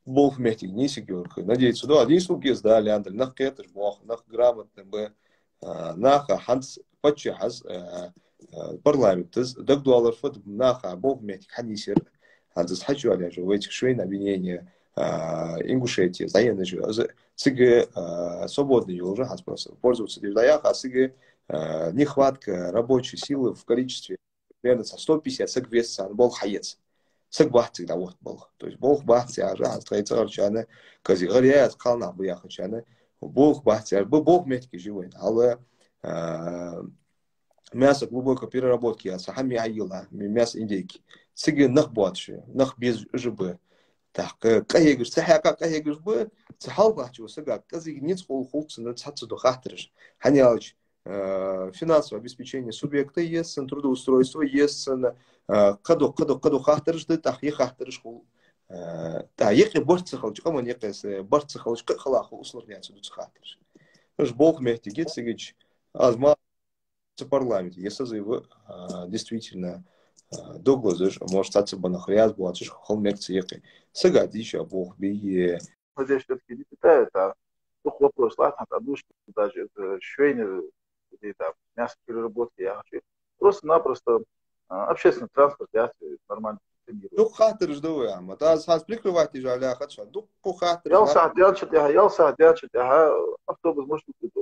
Бог мягкий не сигюр. Надеется, да, один слуги сдали, андаль, нах кетыш бог, нах грамотный бы, наха ханс подчас парламент, дагдуалар фот, наха бог мягкий ханисер, ханс хачу аляжу, в этих швейн обвинения Ингушетии, заенный же, сыгы свободные уже, ханс просто пользоваться деждаях, а сыгы нехватка рабочей силы в количестве примерно 150 сыг веса, бол хаец. Сак бахти да вот был. То есть Бог бахти ажа строится чана, кази гария скална буяха чана. Бог бахти, Бог метки живой. Але мясо глубокой переработки, а сахами аила, мясо индейки. Сыги нах бахти, нах без жбы. تحقق كهيجش تحقق كهيجش بو تحال بحجو سجا كذي نيت خلص نتصحت до خاطرش حنيالج финансовое обеспечение субъекта есть, трудоустройство есть, قدو خاطرش ده تحقيق خاطرش خو تحقيق برتخلج كمان يقيس برتخلج خلاص أصلا يعني سدو خاطرش مش بوق محتاج سجج أزما парламент, если его действительно доглазыш, может статься банахряз, буатыш холмек цеки. Сагадиш, а бог бие. Но здесь все-таки не питают, а только вопрос, ладно, потому что даже это швейные, или там мясо переработки, я хочу. Просто-напросто общественный транспорт, я нормально функционирует. Дух хатер ждуя, а да, сас прикрывать и жаля хочу. Дух хатер. Ялса, автобус может быть,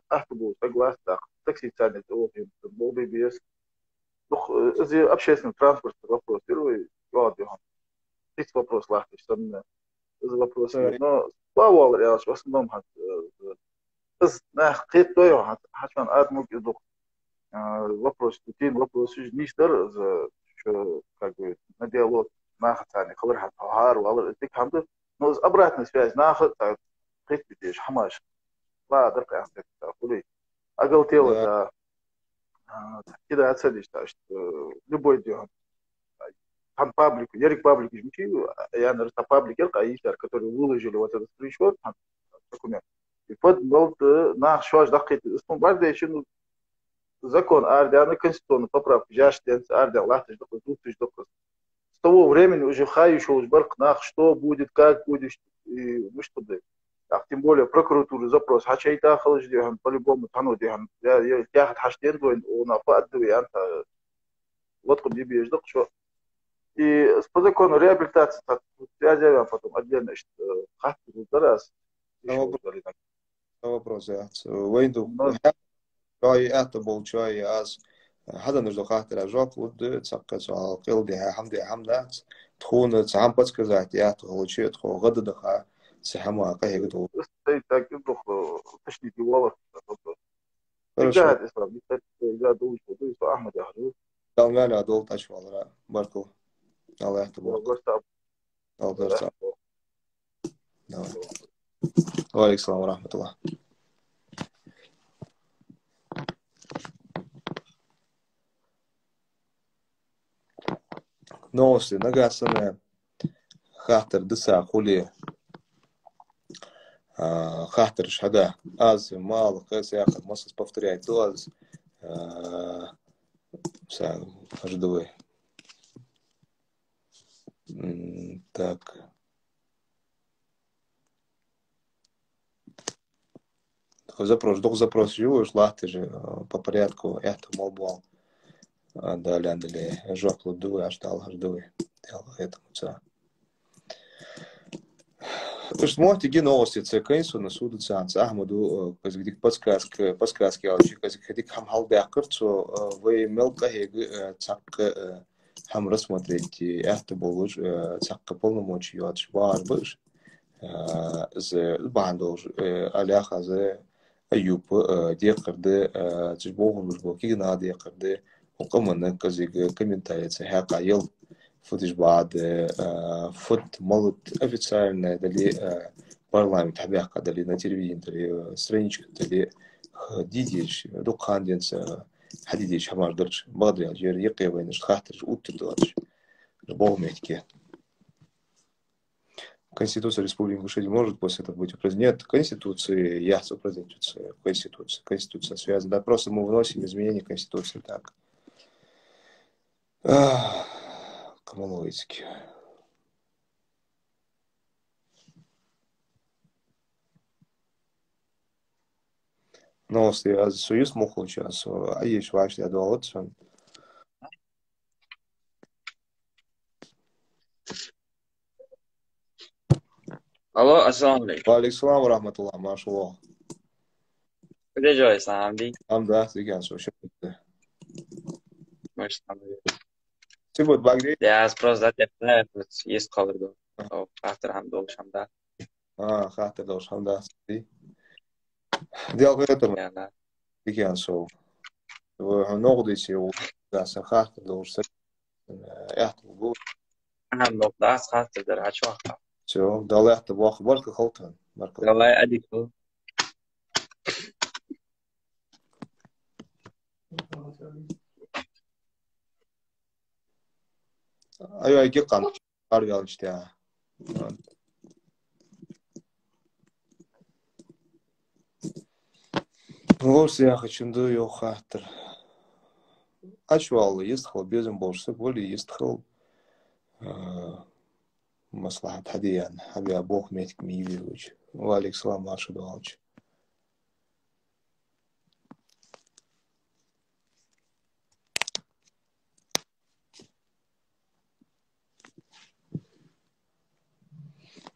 автобус, согласно, такси тянет, был бы без. Общественный транспорт, вопрос первый, ладно, есть вопрос, ладно, что мне вопрос. Но слава реально, в основном, قيد توي حتى آدم يدق вопрос تين вопрос نيستر شو как бы на диалог ناخذ ثاني خبر حتى هار والله تك حمد نوز أبراتنا سفياز ناخذ قيد بديش حماش لا درك أحسن تقولي أقول تيلا كده أتصدق تاش любой день там паблик ярик паблик измечи я на рта паблик ярка истер который выложили вот этот скриншот документ и под был на шош дакет истомбарда еще закон ардиана конституционный поправка жаштен ардиан лахтыш докус дутыш докус с того времени уже хаюшо узбарк нах что будет как будет и мы что бы тем более прокуратура запрос хачайта халждихан по-любому тану дихан я хаштен гоин она поадви анта вот куда бежишь док что и по закону реабилитации связываем потом отдельно что хату раз вопрос وين دو جاي أتبول جاي أز هذا نجدو خاطر أجاك ود تسقط على قيل دها حمدات تكون تعم بس كذا احتياط غلطشي تكون غد دخا سحما قهي قدو تاكيد دخ تشني دي والله جاهد إسلام جاهد دوش أحمد يا حجوز قال مالي أدول تشوى الله باركو الله يحتبول الله برتاب وعليكم السلام ورحمة الله новости нагасаны хатер дыса хули хатер шага аз мало кэс яхат масс повторяет аз ждуй так запрос живешь лахты же по порядку это молбал далее жоклу дуй аж ждуй этому ца можете ги новости цекайсу на суду цанц ахмаду казгдик подсказки алчи казгдик хам халбякырцу вы мелко хег цак хам рассмотреть это болуж цак полномочий от швар быш з бандож аляха з аюп декырды чбогун бу кигна декырды وقمنا كذا комментарии هكا يل فوتش بعد فوت ملت официально دали парламент حبيقة دали на телевидении دали страничка دали ديديش دكان دينس حديديش حمار درش بغداد جير يقيبين خاطر утырдылар богметке Конституция Республики Ингушетия может после этого быть упразднена. Нет, Конституции, ясно упраздняется Конституция связана. Да, просто мы вносим изменения в Конституции так. Камаловицкий. Новости аз союз мохол час, а есть важные адвалотсон. Алло, ассаламу алейкум. Алейкум салам рахматуллах, машаллах. Где Джой, Самди? Да, сейчас вообще. Может, там. Ты вот багри? Я просто да, есть колор, да. Автор хам должен да. Хатер должен да. Дело в этом. Да. Сейчас много десяти да, хатер должен. Это был أهم نقطة خاطر درها شو أخطأ شو ضلعت باخ بركة خلطان بركة والله أديك أيوة يجي قان أرجع نشتاع ورس يا أخي شندو يو خاطر أشوال يستخل بيزن بورسك ولي يستخل مصلحة حديان حبي أبوك ميتك ميبيوج وعليك سلام عشر دوالج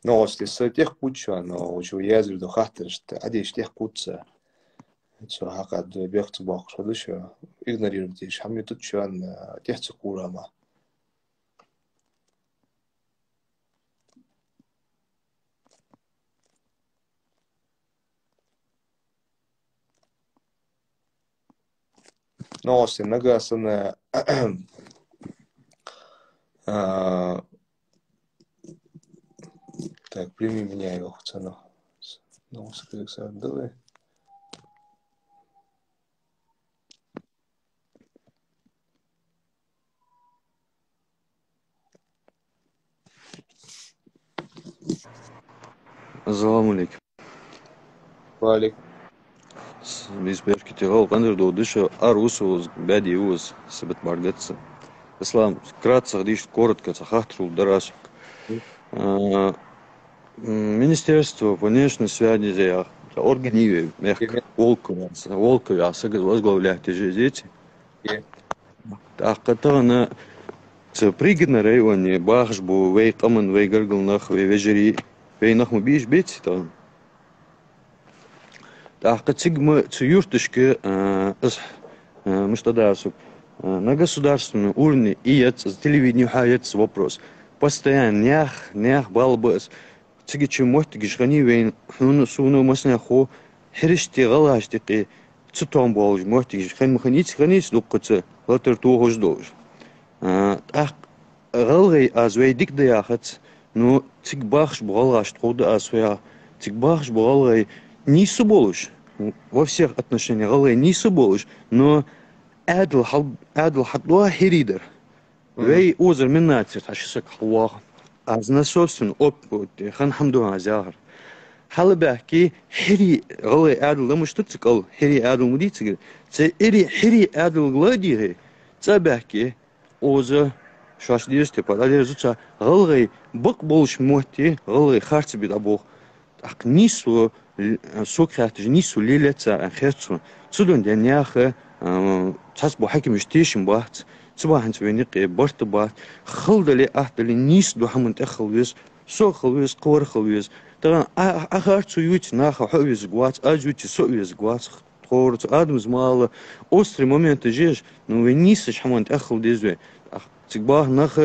Но если с тех куча, но учу язык до хатер, что одежь тех куча, что хакад бегт бах, что еще игнорировать их, а мне тут что на тех цикурама. Но если нагасана так, прими меня его цену. Ну, скажи, давай. Assalamu alaikum. Валик. Biz perspektīvā Andrei Dodiša ar uzsūs bēdī uz Sabet Margets. Ислам, вкратце, лишь коротко, Цахахтрул, Дарасик. Министерство внешней связи организует Волковя, возглавляет эти дети. Так, это на пригодном районе Бахшбу, Вейкамен, Вейгаргалнах, Вейвежери, Вейнах Мубиш, Бетси, там. Так, мы цюртышки, мы что дальше? На государственном уровне и телевидение хается вопрос. Постоянно нях балбас. Цыги чему-то гишкани вейн, суну масняху, херишти галаштики, цутом болж, мохти гишкани механиц луккацы, латер тугож дож. Так, галгай азвей дик даяхац, но цыг бахш бугалашт хода асвая, цыг бахш бугалгай нису болуш. Во всех отношениях галгай нису болуш, но адл хадва херидер. Вей озер минатир, ашисак халвах. از نسوسن op خان حمدو هزار حالا بحكي حري غلي عادل لما شتتقل حري عادل مديتك تيري حري عادل غلادي هي تبحكي اوز شاش ديرستي بدل زوتا غلي بق بولش موتي غلي خارت بيد ابو اق نيسو سوكرات نيسو ليلتا خيرتو تدون دنياخ تصبح حكم شتيشن باحت صباح انت وينقي برتبات خلدلي اهدلي نيس دو حمنت اخلويس سو خلويس قور خلويس ترى اخر تسويت ناخ حويس غوات اجوتي سويس غوات خورت ادمز مال острый момент جيش نو نيسش حمنت اخل ديزوي تكباه ناخ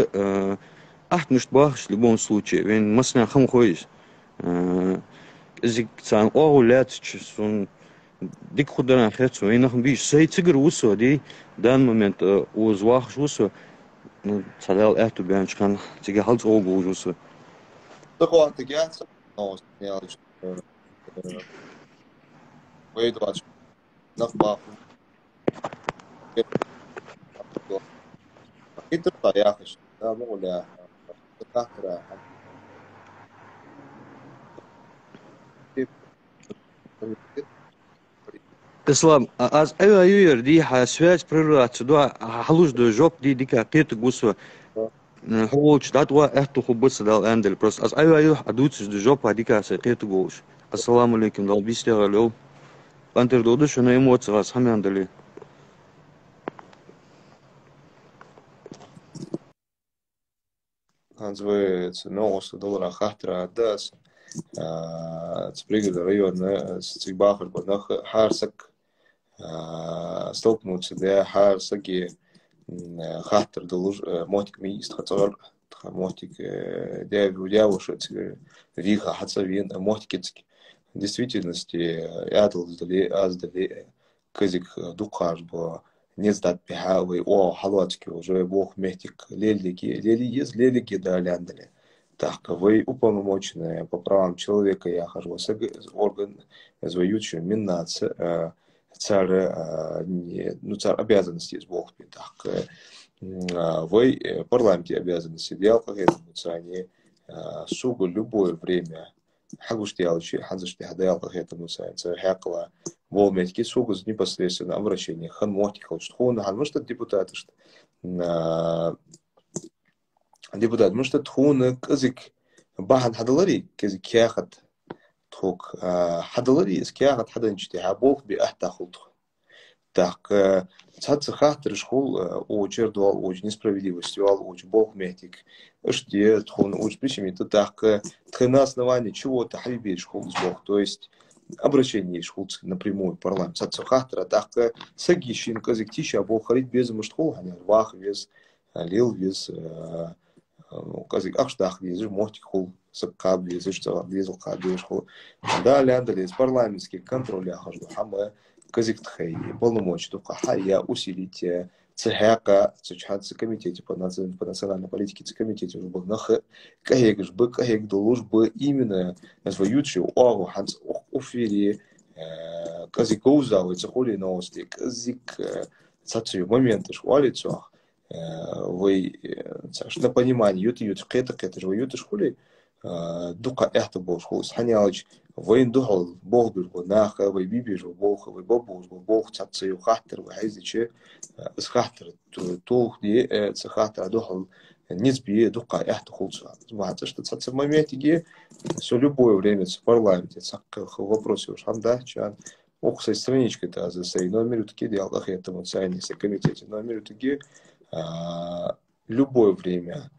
احت مش باخش в любом случае وين مسنا خم خويس ازيك تسان اولات сон ديك خدنا خيرت وينهم بيش سي تقر وسو دي دان момент وزواخ وسو صدال اهتو بيانش كان تيجي حالت اوغو وسو تقوى تقيات نو سنيالش ويدواش نفباخ كنت طياخش لا مو لا تقاطرة Ислам, аз аюер ди связь прерваться, да, халуш до жоп ди дика кет гусо. Холч датва эхту хубыс дал эндел просто. Аз аю адуц до жоп дика се кет гуш. Ассаламу алейкум, дал бистегалю. Антер доду шуна эмоция сами андали. Hanzwe $90 хахтра дас спригли район стигбахр бонах харсак столкнуться да харсаки хахтр долуж мотик ми истхацор мотик девушек виха хацавин мотикецки в действительности ядл аздали казик дукаш бо не сдать пихавы, о, халатки уже бог метик, лели есть, лелики да ляндали. Так, вы уполномоченные по правам человека, я хожу, орган, звоючий, миннац, царь, ну, царь обязанности из бог, так, вы парламенте обязанности делал, как это, они сугу любое время, хагуштиалчи, ханзаштихдел, как это, хекла, волметки сугу непосредственно обращение, ханмотикал, что он, что депутаты, что депутат, потому что тхун кызык бахан хадалари кызык кяхат тхук хадалари с кяхат хаданчти хабох би ахтахулт. Так, цаца хахтер шхул очер дуал оч несправедливости уал оч бог метик. Что тхун оч причем то так на основании чего-то хабиби шхул бог, то есть обращение шхул напрямую парламент. Цаца хахтера так сагишин кызык тища бог харит без муштхул ханяр вах без лил без казик ахштах визж мохтик хул саккаб визж цалаб визл каб визж хул да ляндали из парламентский контроль я хожу хама казик тхей полномочия только хая усилить цехака цучхат комитете по национальной политике комитете уже был нах каек бы каек долуж бы именно звоючий о ханс офери казик узал цехоли новости казик цацию моменты швалицо вы на понимание ют это же ют школе дука это был школ сханялыч вы духал бог был наха вы бибижу бог вы бабуж бог цацию хатер вы хайзиче с хатер толх ди цхатер духал низби дука это хулца мать что цацию моменте все любое время в парламенте цак вопросы уж анда чан ох со страничкой-то за сей номер такие дел как это вот сайне комитете номер такие любое время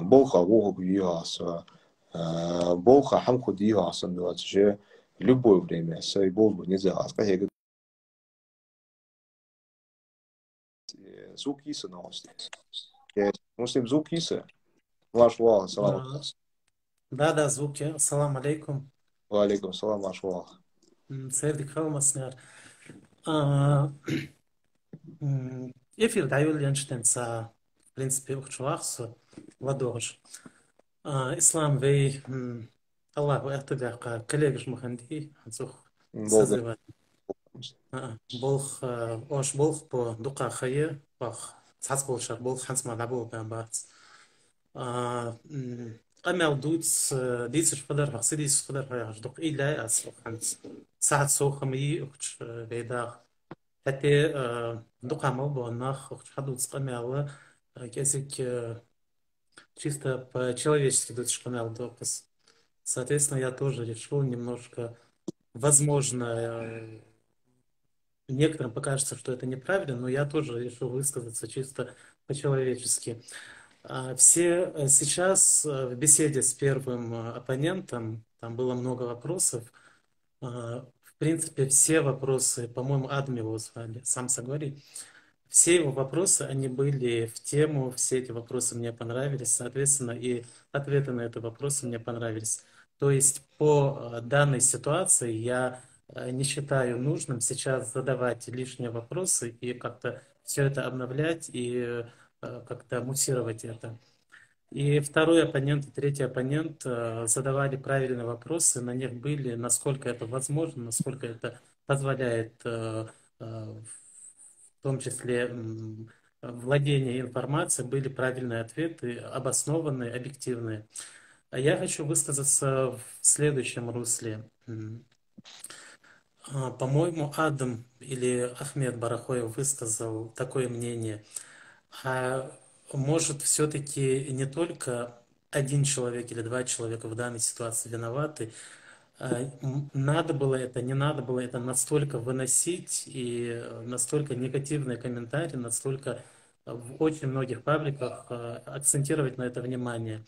болха вогу бьяса болха хамку диаса же любое время сей болбу не за как звук киса новости муслим звук киса ваш вал салам Да, звуки. Ассаламу алейкум. ва алейкум салам ваш вал Sevdik kalmasınlar. Эфир даю ленштенца, в принципе, ухчулахсу, ладорж. Ислам вей, Аллаху эхтугака, коллегаш маханди, ханцух созывать. Болх, ош болх по дука хае, бах, цац болшар, болх хансма дабу бамбац. أما ودوتس ديتش قدر سيديس قدر يعجدق إلا أسلق عند ساعة سوخ مي أختش بيداغ حتى دقة موضوع ناخ أختش حدوتس قميالة كأسك чисто по-человечески дутش канал допас. Соответственно, я тоже решил немножко, возможно, некоторым покажется, что это неправильно, но я тоже решил высказаться чисто по-человечески. Все сейчас в беседе с первым оппонентом, там было много вопросов, в принципе, все вопросы, по-моему, Адам его звали, сам Сагари, все его вопросы, они были в тему, все эти вопросы мне понравились, соответственно, и ответы на эти вопросы мне понравились. То есть по данной ситуации я не считаю нужным сейчас задавать лишние вопросы и как-то все это обновлять и как-то муссировать это. И второй оппонент, и третий оппонент задавали правильные вопросы, на них были, насколько это возможно, насколько это позволяет, в том числе владение информацией, были правильные ответы, обоснованные, объективные. А я хочу высказаться в следующем русле. По-моему, Адам или Ахмед Барахоев высказал такое мнение. А может, все-таки не только один человек или два человека в данной ситуации виноваты, надо было это, не надо было это настолько выносить, и настолько негативные комментарии, настолько в очень многих пабликах акцентировать на это внимание.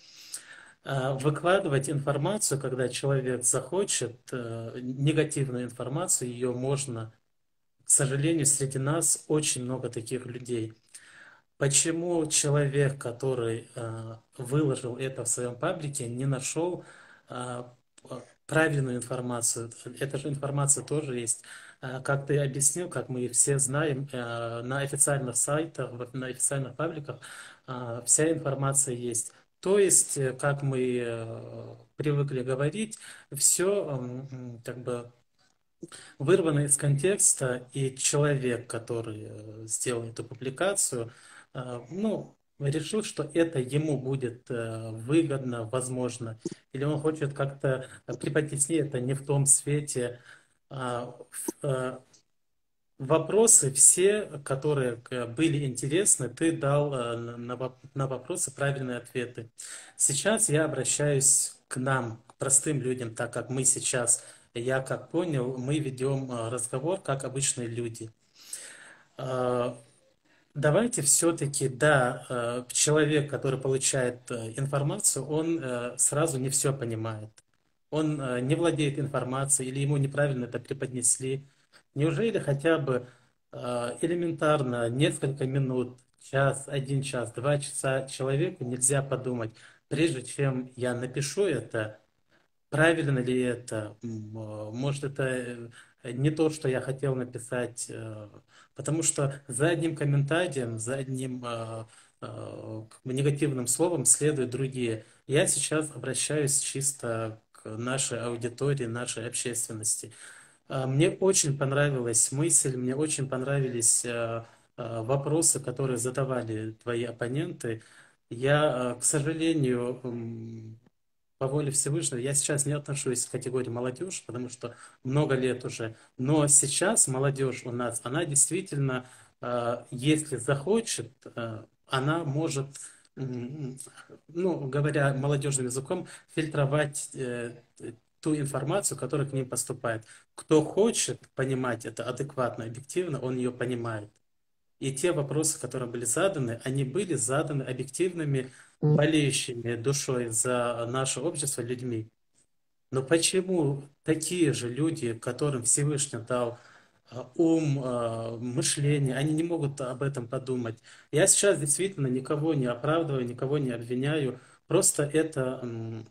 Выкладывать информацию, когда человек захочет, негативную информацию, ее можно, к сожалению, среди нас очень много таких людей. Почему человек, который выложил это в своем паблике, не нашел правильную информацию. Эта же информация тоже есть. Как ты объяснил, как мы все знаем, на официальных сайтах, на официальных пабликах вся информация есть. То есть, как мы привыкли говорить, все как бы вырвано из контекста, и человек, который сделал эту публикацию, ну, решил, что это ему будет выгодно, возможно, или он хочет как-то преподнести это не в том свете. А, Вопросы все, которые были интересны, ты дал на вопросы правильные ответы. Сейчас я обращаюсь к нам, к простым людям, так как мы сейчас, я как понял, мы ведем разговор как обычные люди. А, Давайте все-таки, да, человек, который получает информацию, он сразу не все понимает. Он не владеет информацией или ему неправильно это преподнесли. Неужели хотя бы элементарно несколько минут, час, 1 час, 2 часа человеку нельзя подумать, прежде чем я напишу это, правильно ли это? Может, это не то, что я хотел написать, потому что за одним комментарием, за одним как бы негативным словом следуют другие. Я сейчас обращаюсь чисто к нашей аудитории, нашей общественности. Мне очень понравилась мысль, мне очень понравились вопросы, которые задавали твои оппоненты. Я, к сожалению, по воле Всевышнего, я сейчас не отношусь к категории молодежь, потому что много лет уже. Но сейчас молодежь у нас, она действительно, если захочет, она может, ну, говоря молодежным языком, фильтровать ту информацию, которая к ним поступает. Кто хочет понимать это адекватно, объективно, он ее понимает. И те вопросы, которые были заданы, они были заданы объективными, болеющими душой за наше общество людьми. Но почему такие же люди, которым Всевышний дал ум, мышление, они не могут об этом подумать? Я сейчас действительно никого не оправдываю, никого не обвиняю. Просто это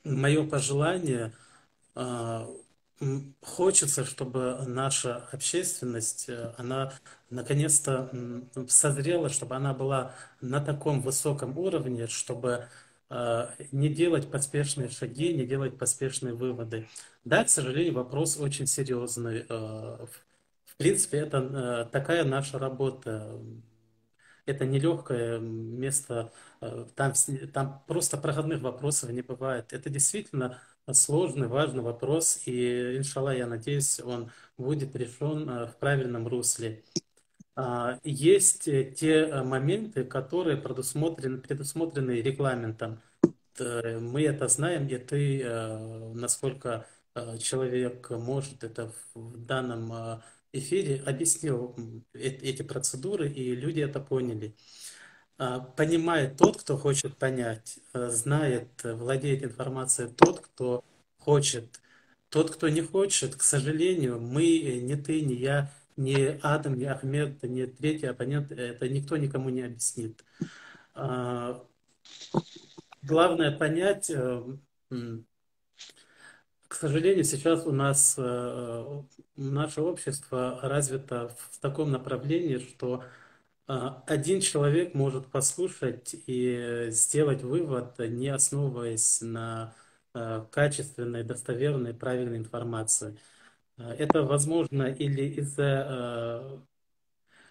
мое пожелание. Хочется, чтобы наша общественность, она наконец-то созрела, чтобы она была на таком высоком уровне, чтобы не делать поспешные шаги, не делать поспешные выводы. Да, к сожалению, вопрос очень серьезный. В принципе, это такая наша работа. Это нелегкое место, там просто проходных вопросов не бывает. Это действительно сложный, важный вопрос, и, иншаллах, я надеюсь, он будет решен в правильном русле. Есть те моменты, которые предусмотрены регламентом. Мы это знаем, и ты, насколько человек может, это в данном эфире объяснил эти процедуры, и люди это поняли. Понимает тот, кто хочет понять, знает, владеет информацией тот, кто хочет. Тот, кто не хочет, к сожалению, мы, не ты, не я, не Адам, не Ахмед, не третий оппонент, это никто никому не объяснит. Главное понять, к сожалению, сейчас у нас наше общество развито в таком направлении, что один человек может послушать и сделать вывод, не основываясь на качественной, достоверной, правильной информации. Это возможно или из-за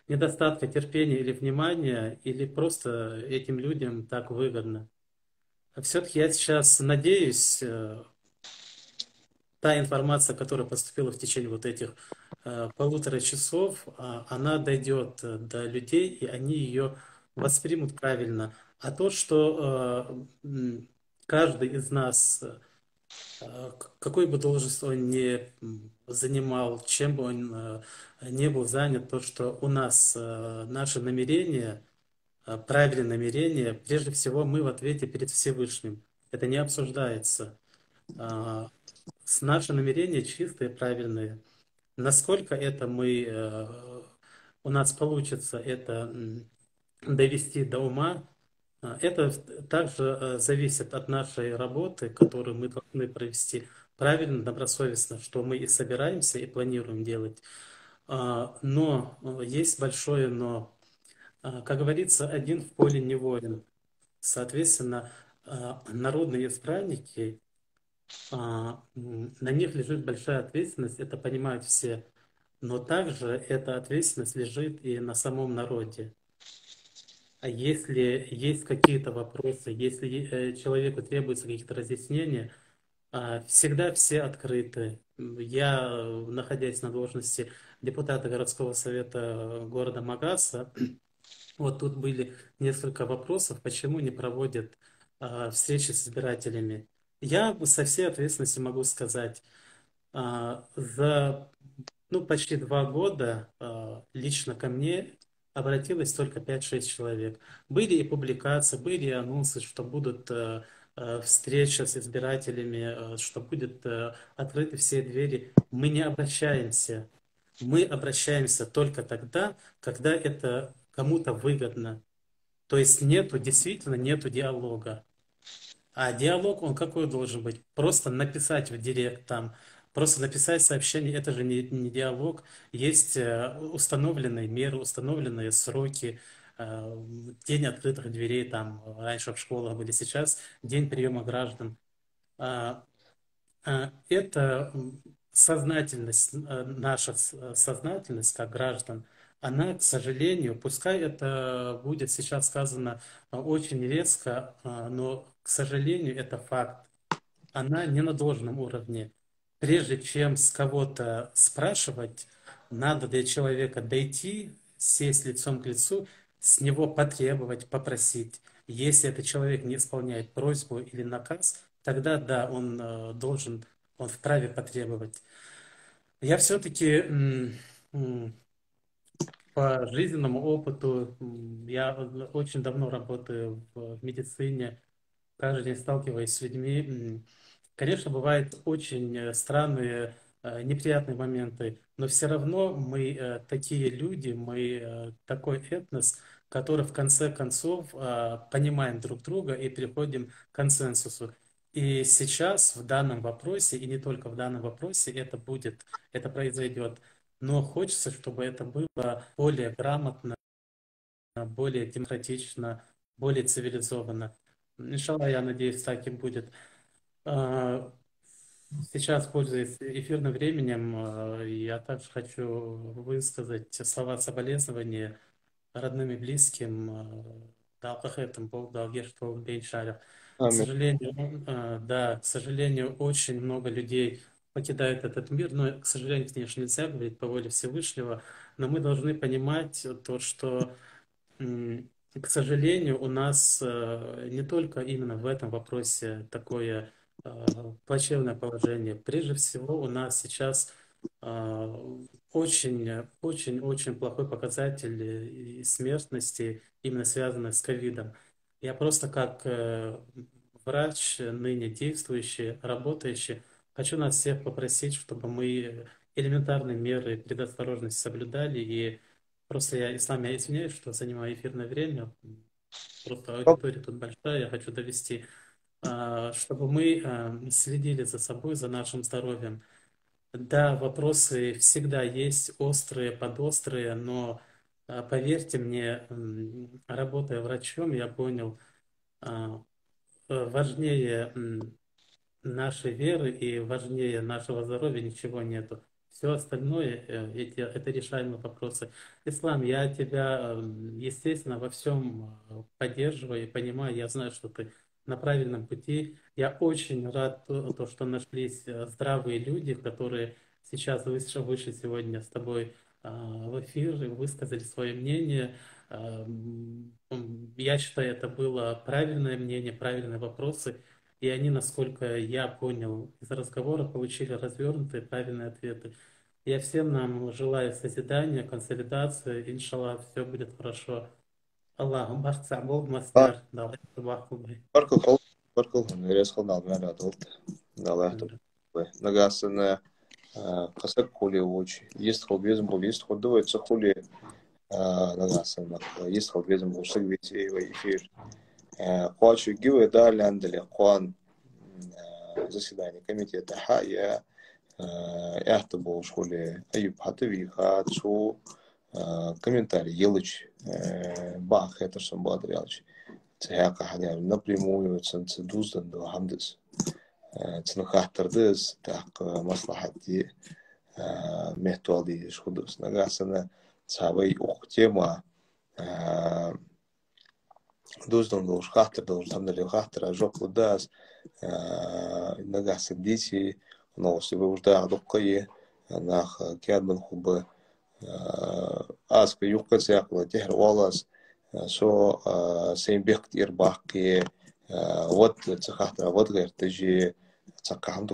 недостатка терпения или внимания, или просто этим людям так выгодно. Все-таки я сейчас надеюсь, та информация, которая поступила в течение вот этих 1,5 часов, она дойдет до людей, и они ее воспримут правильно. А то, что каждый из нас, какой бы должность он ни занимал, чем бы он не был занят, то, что у нас наши намерения, правильные намерения, прежде всего мы в ответе перед Всевышним. Это не обсуждается. Наши намерения чистые, правильные. Насколько это у нас получится это довести до ума, Это также зависит от нашей работы, которую мы должны провести правильно, добросовестно, что мы и собираемся, и планируем делать. Но есть большое но. Как говорится, один в поле не воин. Соответственно, народные избранники, на них лежит большая ответственность, это понимают все. Но также эта ответственность лежит и на самом народе. А если есть какие-то вопросы, если человеку требуется какие-то разъяснения, всегда все открыты. Я, находясь на должности депутата городского совета города Магаса, вот тут были несколько вопросов, почему не проводят встречи с избирателями. Я со всей ответственностью могу сказать, за почти 2 года лично ко мне обратилось только 5-6 человек. Были и публикации, были и анонсы, что будут встречи с избирателями, что будет открыты все двери. Мы не обращаемся. Мы обращаемся только тогда, когда это кому-то выгодно. То есть действительно нету диалога. А диалог, он какой должен быть? Просто написать в директ там, просто написать сообщение, это же не диалог. Есть установленные меры, установленные сроки, день открытых дверей, там раньше в школах были, сейчас день приема граждан. А, Это сознательность, наша сознательность как граждан, она, к сожалению, пускай это будет сейчас сказано очень резко, но, к сожалению, это факт. Она не на должном уровне. Прежде чем с кого-то спрашивать, надо для человека дойти, сесть лицом к лицу, с него потребовать, попросить. Если этот человек не исполняет просьбу или наказ, тогда да, он вправе потребовать. Я все-таки по жизненному опыту, я очень давно работаю в медицине, каждый день сталкиваясь с людьми. Конечно, бывают очень странные, неприятные моменты, но все равно мы такие люди, мы такой этнос, который в конце концов понимаем друг друга и приходим к консенсусу. И сейчас в данном вопросе, и не только в данном вопросе, это произойдет. Но хочется, чтобы это было более грамотно, более демократично, более цивилизованно. Иншаллах, я надеюсь, так и будет. Сейчас, пользуясь эфирным временем, я также хочу высказать слова соболезнования родным и близким. Далкахетам Бог дал что Бейшаря. К Аминь. сожалению, да, к сожалению, очень много людей покидает этот мир, но, к сожалению, конечно, нельзя говорить по воле Всевышнего, но мы должны понимать то, что к сожалению, у нас не только именно в этом вопросе такое плачевное положение. Прежде всего, у нас сейчас очень плохой показатель смертности, именно связанный с ковидом. Я просто как врач, ныне действующий, работающий, хочу нас всех попросить, чтобы мы элементарные меры предосторожности соблюдали и просто я извиняюсь, что занимаю эфирное время. Просто аудитория тут большая, я хочу довести, чтобы мы следили за собой, за нашим здоровьем. Да, вопросы всегда есть, острые, подострые, но поверьте мне, работая врачом, я понял, важнее нашей веры и важнее нашего здоровья ничего нету. Все остальное это решаемые вопросы. Ислам, я тебя, естественно, во всем поддерживаю и понимаю. Я знаю, что ты на правильном пути. Я очень рад, что нашлись здравые люди, которые сейчас вышли сегодня с тобой в эфир и высказали свое мнение. Я считаю, это было правильное мнение, правильные вопросы. И они, насколько я понял из разговора, получили развернутые правильные ответы. Я всем нам желаю созидания, консолидации. Иншаллах, все будет хорошо. Аллаху барца бол мастер. Давай, бахулбай. Баркул, нерес холнал, меня радовал. Далее, нагасен касак хули очень. Есть холбезм был, есть ходовается хули нагасен. Есть холбезм был, согветь эфир. قواشو جوا دار عندلي قوان заседание комитета я яхтабу школе Аюб Хатавиха цу комментарий елыч бах это что бодрялч цяка ханя напрямую ценцедуздан до хамдис цнахатардис так маслахати мехтуалди шхудус нагасана цавай ухтема دوزدون دوش خاطر دوش الحمد لله خاطر أجوك وداس نجاس ديتي نوصي بوجدا دقية ناخ كاد من خوب أسك يوقع سياق تهر والله سو سين بيختير باقي ود تخاطر ود غير تجي تقحم